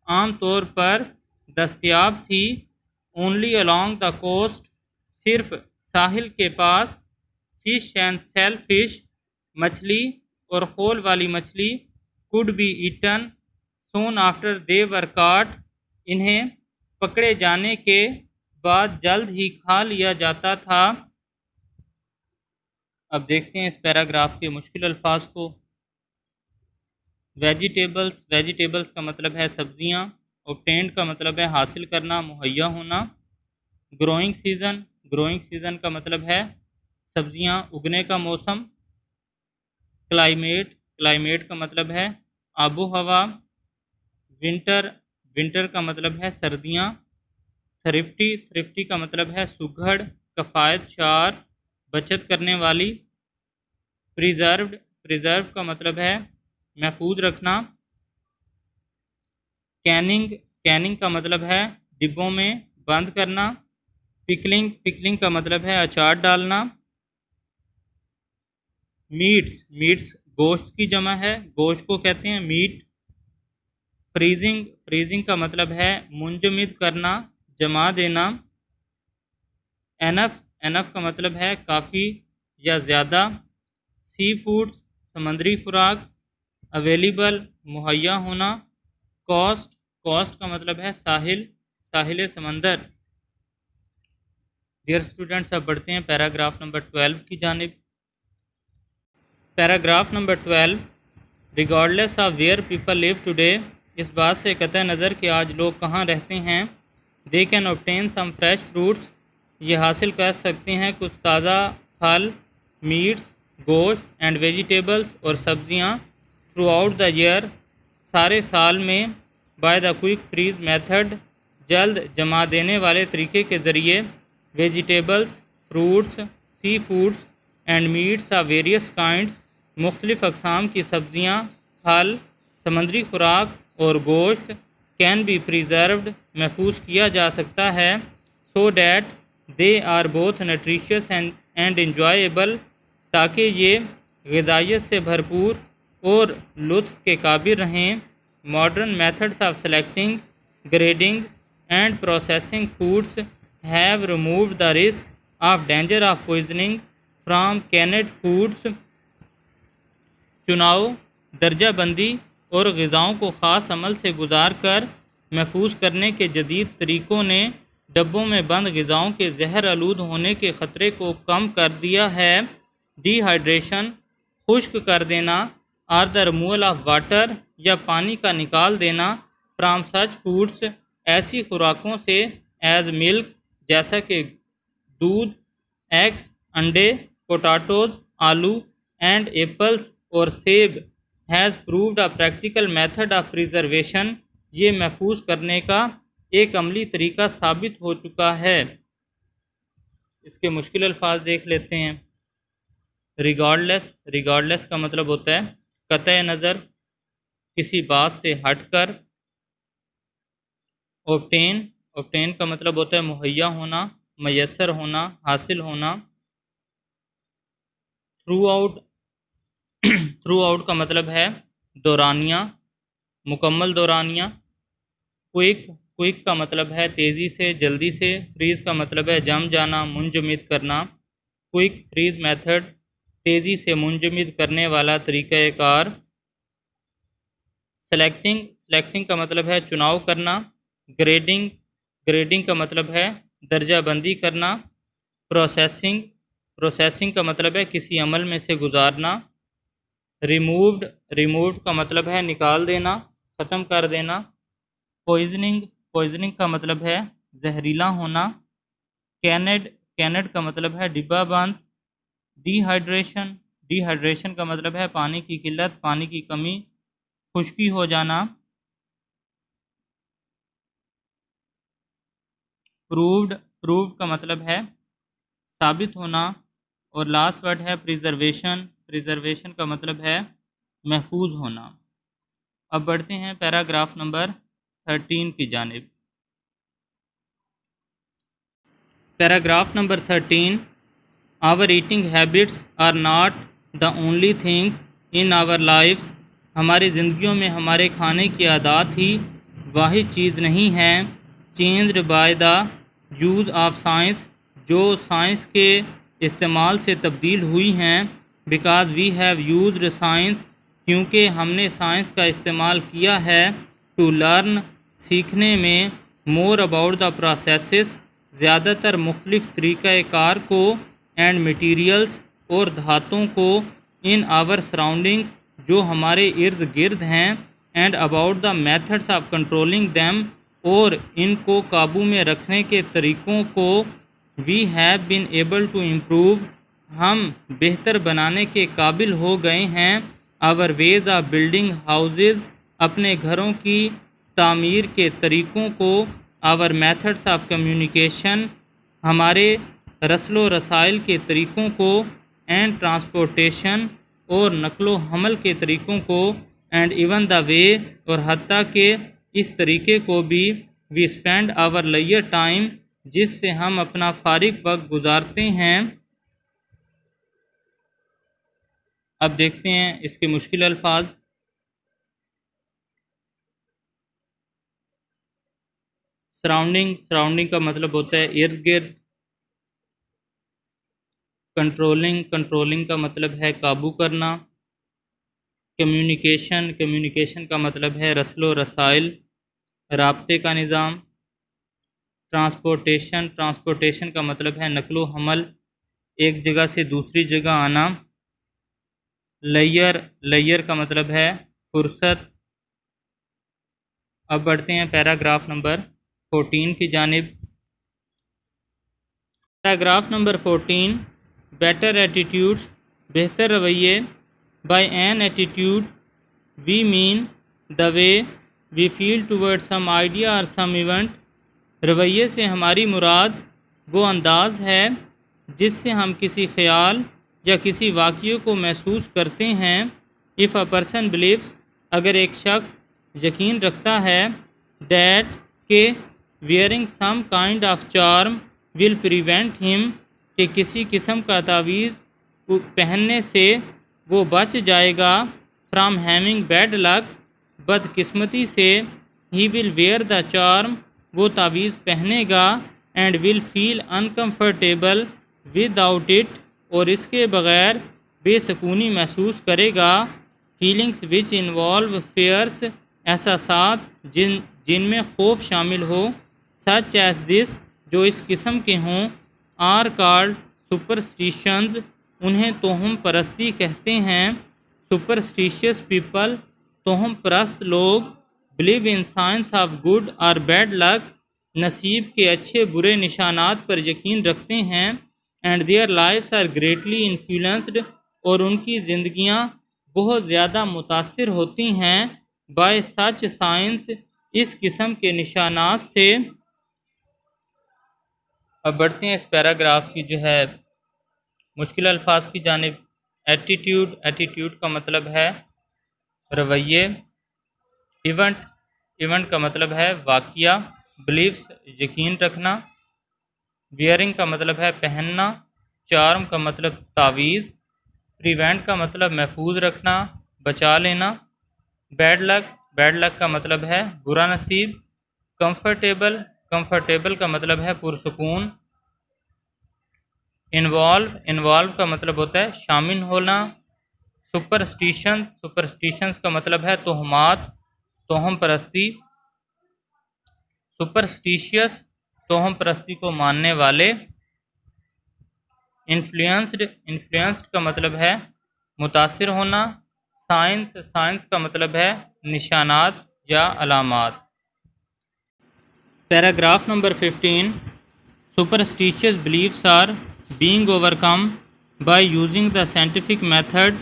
عام طور پر دستیاب تھی، اونلی along دا کوسٹ، صرف ساحل کے پاس، فش اینڈ سیل فش، مچھلی اور خول والی مچھلی، could be eaten soon after they were caught، انہیں پکڑے جانے کے بعد جلد ہی کھا لیا جاتا تھا۔ اب دیکھتے ہیں اس پیراگراف کے مشکل الفاظ کو۔ ویجیٹیبلز کا مطلب ہے سبزیاں، اوبٹینڈ کا مطلب ہے حاصل کرنا، مہیا ہونا، گروئنگ سیزن کا مطلب ہے سبزیاں اگنے کا موسم، کلائمیٹ کا مطلب ہے آب و ہوا، ونٹر کا مطلب ہے سردیاں، تھرفٹی کا مطلب ہے سگھڑ، کفایت چار، بچت کرنے والی، پریزرو کا مطلب ہے محفوظ رکھنا، کیننگ کا مطلب ہے ڈبوں میں بند کرنا، پکلنگ کا مطلب ہے اچار ڈالنا، میٹس گوشت کی جمع ہے، گوشت کو کہتے ہیں میٹ، فریزنگ کا مطلب ہے منجمد کرنا، جما دینا، انف کا مطلب ہے کافی یا زیادہ، سی فوڈ سمندری خوراک، اویلیبل مہیا ہونا، کوسٹ کا مطلب ہے ساحل سمندر۔ ڈیئر اسٹوڈنٹس، اب بڑھتے ہیں پیراگراف نمبر 12 کی جانب۔ Paragraph number 12، regardless of where people live today, اس بات سے قطع نظر کہ آج لوگ کہاں رہتے ہیں، they can obtain some fresh fruits, یہ حاصل کر سکتے ہیں کچھ تازہ پھل، میٹس، گوشت اینڈ ویجیٹیبلس اور سبزیاں تھرو آؤٹ دا ایئر سارے سال میں by the quick freeze method جلد جما دینے والے طریقے کے ذریعے vegetables fruits seafoods and meats of various kinds مختلف اقسام کی سبزیاں پھل سمندری خوراک اور گوشت کین بی پریزروڈ محفوظ کیا جا سکتا ہے so that they are both nutritious and enjoyable تاکہ یہ غذائیت سے بھرپور اور لطف کے قابل رہیں modern methods of selecting grading and processing foods have removed the risk of danger of poisoning from canned foods چناؤ درجہ بندی اور غذاؤں کو خاص عمل سے گزار کر محفوظ کرنے کے جدید طریقوں نے ڈبوں میں بند غذاؤں کے زہر آلود ہونے کے خطرے کو کم کر دیا ہے ڈی ہائیڈریشن خشک کر دینا اور دا ریموول آف واٹر یا پانی کا نکال دینا فرام سچ فوڈس ایسی خوراکوں سے ایز ملک جیسا کہ دودھ ایگس انڈے پوٹاٹوز آلو اینڈ ایپلس اور سیب has proved a practical method of preservation یہ محفوظ کرنے کا ایک عملی طریقہ ثابت ہو چکا ہے اس کے مشکل الفاظ دیکھ لیتے ہیں ریگارڈلیس کا مطلب ہوتا ہے قطع نظر کسی بات سے ہٹ کر اوبٹین کا مطلب ہوتا ہے مہیا ہونا میسر ہونا حاصل ہونا تھرو آؤٹ کا مطلب ہے دورانیہ مکمل دورانیہ کوئک کا مطلب ہے تیزی سے جلدی سے فریز کا مطلب ہے جم جانا منجمد کرنا کوئک فریز میتھڈ تیزی سے منجمد کرنے والا طریقہ کار سلیکٹنگ کا مطلب ہے چناؤ کرنا گریڈنگ کا مطلب ہے درجہ بندی کرنا پروسیسنگ کا مطلب ہے کسی عمل میں سے گزارنا ریمووڈ کا مطلب ہے نکال دینا ختم کر دینا پوائزننگ کا مطلب ہے زہریلا ہونا کینڈ کا مطلب ہے ڈبہ بند ڈی ہائیڈریشن کا مطلب ہے پانی کی قلت پانی کی کمی خشکی ہو جانا پرووڈ کا مطلب ہے ثابت ہونا اور لاسٹ ورڈ ہے پریزرویشن کا مطلب ہے محفوظ ہونا اب بڑھتے ہیں پیراگراف نمبر 13 کی جانب paragraph number 13 Our eating habits are not the only things in our lives ہماری زندگیوں میں ہمارے کھانے کی عادات ہی واحد چیز نہیں ہیں changed by the use of science جو سائنس کے استعمال سے تبدیل ہوئی ہیں because we have used science کیونکہ ہم نے سائنس کا استعمال کیا ہے to learn سیکھنے میں more about the processes زیادہ تر مختلف طریقہ کار کو اینڈ میٹیریلز اور دھاتوں کو ان آور سراؤنڈنگس جو ہمارے ارد گرد ہیں and about the methods of controlling them اور ان کو قابو میں رکھنے کے طریقوں کو we have been able to improve ہم بہتر بنانے کے قابل ہو گئے ہیں our ways of building houses اپنے گھروں کی تعمیر کے طریقوں کو آور میتھڈس آف کمیونیکیشن ہمارے رسل و رسائل کے طریقوں کو اینڈ ٹرانسپورٹیشن اور نقل و حمل کے طریقوں کو اینڈ ایون دا وے اور حتیٰ کہ اس طریقے کو بھی وی اسپینڈ آور لیئر ٹائم جس سے ہم اپنا فارغ وقت گزارتے ہیں اب دیکھتے ہیں اس کے مشکل الفاظ سراؤنڈنگ کا مطلب ہوتا ہے ارد گرد کنٹرولنگ کا مطلب ہے قابو کرنا کمیونیکیشن کا مطلب ہے رسل و رسائل رابطے کا نظام ٹرانسپورٹیشن کا مطلب ہے نقل و حمل ایک جگہ سے دوسری جگہ آنا لیئر کا مطلب ہے فرصت اب بڑھتے ہیں پیراگراف نمبر 14 کی جانب پیراگراف نمبر 14 بیٹر ایٹیٹیوڈس بہتر رویے by an attitude we mean the way we feel toward some idea or some event. رویے سے ہماری مراد وہ انداز ہے جس سے ہم کسی خیال یا کسی واقعے کو محسوس کرتے ہیں۔ اف اے پرسن بلیوز، اگر ایک شخص یقین رکھتا ہے دیٹ کہ wearing some kind of charm will prevent ہم، کہ کسی قسم کا تعویذ پہننے سے وہ بچ جائے گا، فرام ہیونگ بیڈ لک، بدقسمتی سے، ہی ول ویئر دا چارم، وہ تعویذ پہنے گا، and will feel uncomfortable without it, اور اس کے بغیر بے سکونی محسوس کرے گا۔ فیلنگس وچ انوالو فیئرس، احساسات جن میں خوف شامل ہو، سچ ایز دس، جو اس قسم کے ہوں، آر کالڈ سپرسٹیشنز، انہیں توہم پرستی کہتے ہیں۔ سپرسٹیشیس پیپل، توہم پرست لوگ، believe in signs of good or bad luck, نصیب کے اچھے برے نشانات پر یقین رکھتے ہیں، and their lives are greatly influenced, اور ان کی زندگیاں بہت زیادہ متاثر ہوتی ہیں، بائی سچ سائنس، اس قسم کے نشانات سے۔ اب بڑھتے ہیں اس پیراگراف کی مشکل الفاظ کی جانب۔ ایٹیٹیوڈ، ایٹیٹیوڈ کا مطلب ہے رویے۔ ایونٹ، ایونٹ کا مطلب ہے واقعہ۔ بلیفس، یقین رکھنا۔ ویئرنگ کا مطلب ہے پہننا۔ چارم کا مطلب تعویذ۔ پریونٹ کا مطلب محفوظ رکھنا، بچا لینا۔ بیڈ لک، بیڈ لک کا مطلب ہے برا نصیب۔ کمفرٹیبل، کمفرٹیبل کا مطلب ہے پرسکون۔ انوالو، انوالو کا مطلب ہوتا ہے شامل ہونا۔ سپرسٹیشن، سپرسٹیشنز کا مطلب ہے توہمات، توہم پرستی۔ سپرسٹیشیس، توہم پرستی کو ماننے والے۔ انفلوئنسڈ، انفلوئنسڈ کا مطلب ہے متاثر ہونا۔ سائنس، سائنس کا مطلب ہے نشانات یا علامات۔ Paragraph number 15۔ Superstitious beliefs are being overcome by using the scientific method۔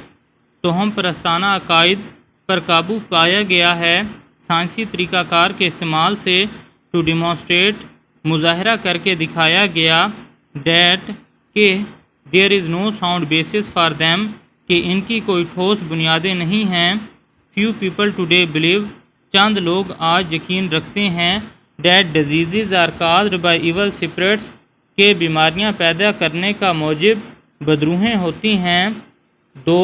توہم پرستانہ عقائد پر قابو پایا گیا ہے سائنسی طریقہ کار کے استعمال سے۔ ٹو ڈیمانسٹریٹ، مظاہرہ کر کے دکھایا گیا۔ دیٹ، کہ there is no sound basis for them, کہ ان کی کوئی ٹھوس بنیادیں نہیں ہیں۔ فیو پیپل ٹوڈے بلیو، چند لوگ آج یقین رکھتے ہیں۔ That diseases are caused by evil spirits, کہ بیماریاں پیدا کرنے کا موجب بدروحیں ہوتی ہیں۔ دو،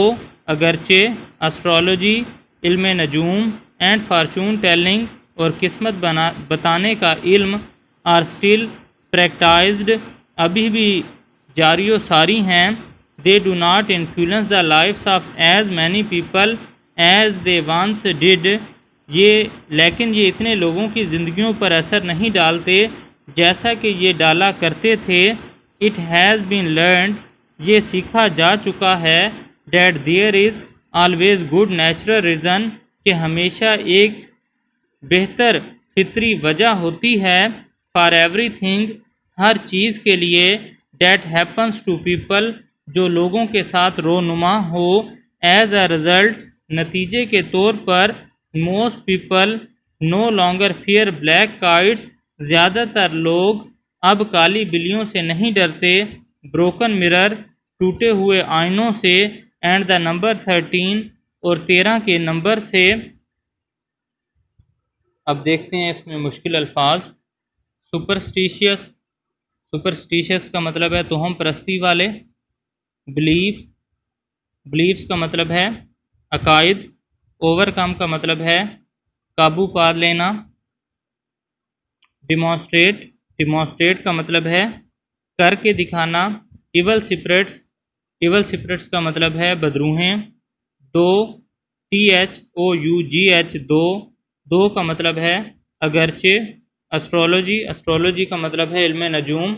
اگرچہ، اسٹرالوجی، علم نجوم، اینڈ فارچون ٹیلنگ، اور قسمت بتانے کا علم، آر اسٹل پریکٹائزڈ، ابھی بھی جاری و ساری ہیں۔ They do not influence the lives of as many people as they once did, لیکن یہ اتنے لوگوں کی زندگیوں پر اثر نہیں ڈالتے جیسا کہ یہ ڈالا کرتے تھے۔ اٹ ہیز بین لرنڈ، یہ سیکھا جا چکا ہے۔ That there is always good natural reason, کہ ہمیشہ ایک بہتر فطری وجہ ہوتی ہے۔ فار ایوری تھنگ، ہر چیز کے لیے۔ دیٹ ہیپنس ٹو پیپل، جو لوگوں کے ساتھ رونما ہو۔ ایز اے رزلٹ، نتیجے کے طور پر۔ Most people no longer fear black kites, زیادہ تر لوگ اب کالی بلیوں سے نہیں ڈرتے۔ بروکن مرر، ٹوٹے ہوئے آئینوں سے۔ اینڈ دا نمبر 13، اور 13 کے نمبر سے۔ اب دیکھتے ہیں اس میں مشکل الفاظ۔ سپرسٹیشیس، سپرسٹیشیس کا مطلب ہے توہم پرستی والے۔ بلیفس، بلیفس کا مطلب ہے عقائد۔ اوور کم کا مطلب ہے قابو پا لینا۔ ڈیمانسٹریٹ، ڈیمانسٹریٹ کا مطلب ہے کر کے دکھانا۔ ایول سپرٹس، ایول سپرٹس کا مطلب ہے بدروحیں۔ دو، THOUGH، دو، دو کا مطلب ہے اگرچہ۔ اسٹرالوجی، اسٹرالوجی کا مطلب ہے علم نجوم۔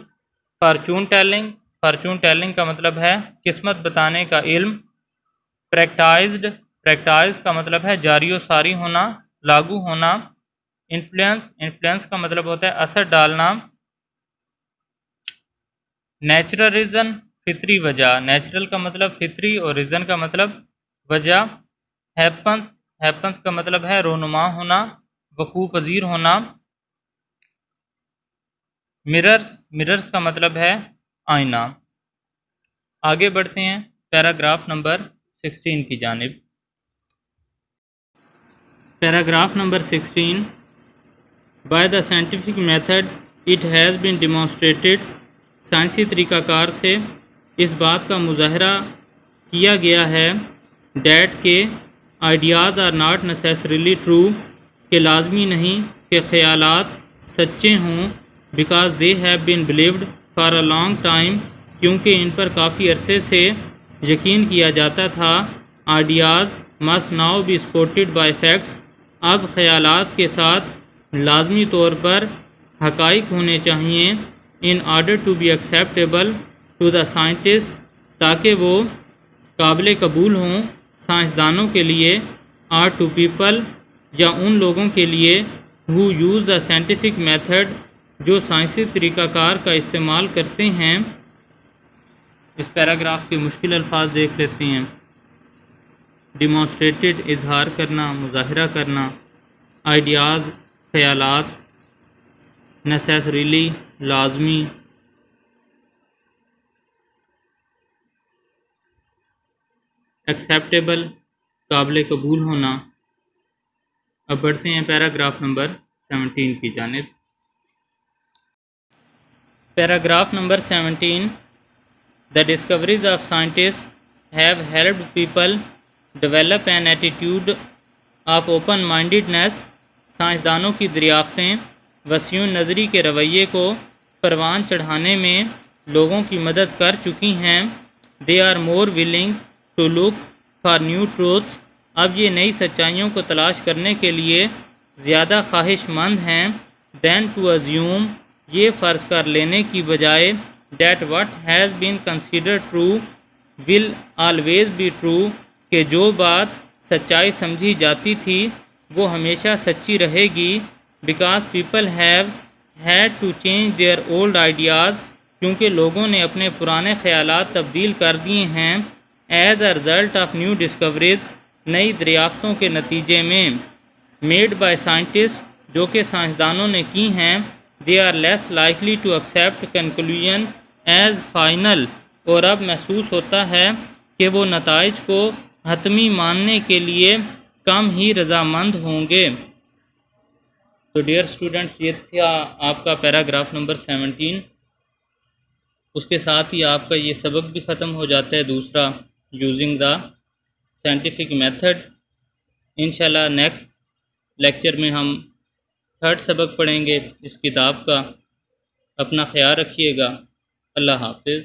فارچون ٹیلنگ، فارچون ٹیلنگ کا مطلب ہے قسمت بتانے کا علم۔ پریکٹائزڈ، پریکٹائز کا مطلب ہے جاری و ساری ہونا، لاگو ہونا۔ انفلوئنس، انفلوئنس کا مطلب ہوتا ہے اثر ڈالنا۔ نیچرل ریزن، فطری وجہ، نیچرل کا مطلب فطری اور ریزن کا مطلب وجہ، ہیپنس کا مطلب ہے رونما ہونا، وقوع پذیر ہونا، مررز کا مطلب ہے آئینہ۔ آگے بڑھتے ہیں پیراگراف نمبر 16 کی جانب۔ Paragraph number 16 by the scientific method it has been demonstrated, سائنسی طریقہ کار سے اس بات کا مظاہرہ کیا گیا ہے ڈیٹ کہ آئیڈیاز آر ناٹ نیسیسریلی ٹرو، کہ لازمی نہیں کہ خیالات سچے ہوں، because they have been believed for a long time, کیونکہ ان پر کافی عرصے سے یقین کیا جاتا تھا۔ Ideas must now be supported by facts, اب خیالات کے ساتھ لازمی طور پر حقائق ہونے چاہئیں، in order to be acceptable to the scientist, تاکہ وہ قابل قبول ہوں سائنسدانوں کے لیے، آر ٹو پیپل، یا ان لوگوں کے لیے ہو یوز دا سائنٹیفک میتھڈ، جو سائنسی طریقہ کار کا استعمال کرتے ہیں۔ اس پیراگراف کے مشکل الفاظ دیکھ لیتے ہیں۔ ڈیمانسٹریٹڈ اظہار کرنا، مظاہرہ کرنا، آئیڈیاز خیالات، نیسیسریلی لازمی، ایکسیپٹیبل قابل قبول ہونا۔ اب بڑھتے ہیں پیراگراف نمبر 17 کی جانب۔ Paragraph number 17 The discoveries of scientists have helped people develop an attitude of open-mindedness، سائنسدانوں کی دریافتیں وسیع نظری کے رویے کو پروان چڑھانے میں لوگوں کی مدد کر چکی ہیں۔ They are more willing to look for new truths، اب یہ نئی سچائیوں کو تلاش کرنے کے لیے زیادہ خواہش مند ہیں۔ Than to assume، یہ فرض کر لینے کی بجائے that what has been considered true will always be true، کہ جو بات سچائی سمجھی جاتی تھی وہ ہمیشہ سچی رہے گی۔ Because people have had to change their old ideas، کیونکہ لوگوں نے اپنے پرانے خیالات تبدیل کر دیے ہیں۔ As a result of new discoveries، نئی دریافتوں کے نتیجے میں۔ Made by scientists، جو کہ سائنسدانوں نے کی ہیں۔ They are less likely to accept conclusion as final، اور اب محسوس ہوتا ہے کہ وہ نتائج کو حتمی ماننے کے لیے کم ہی رضامند ہوں گے۔ تو ڈیئر اسٹوڈنٹس، یہ تھا آپ کا پیراگراف نمبر 17۔ اس کے ساتھ ہی آپ کا یہ سبق بھی ختم ہو جاتا ہے، دوسرا یوزنگ دا سائنٹیفک میتھڈ۔ انشاءاللہ نیکسٹ لیکچر میں ہم 3rd سبق پڑھیں گے اس کتاب کا۔ اپنا خیال رکھیے گا۔ اللہ حافظ۔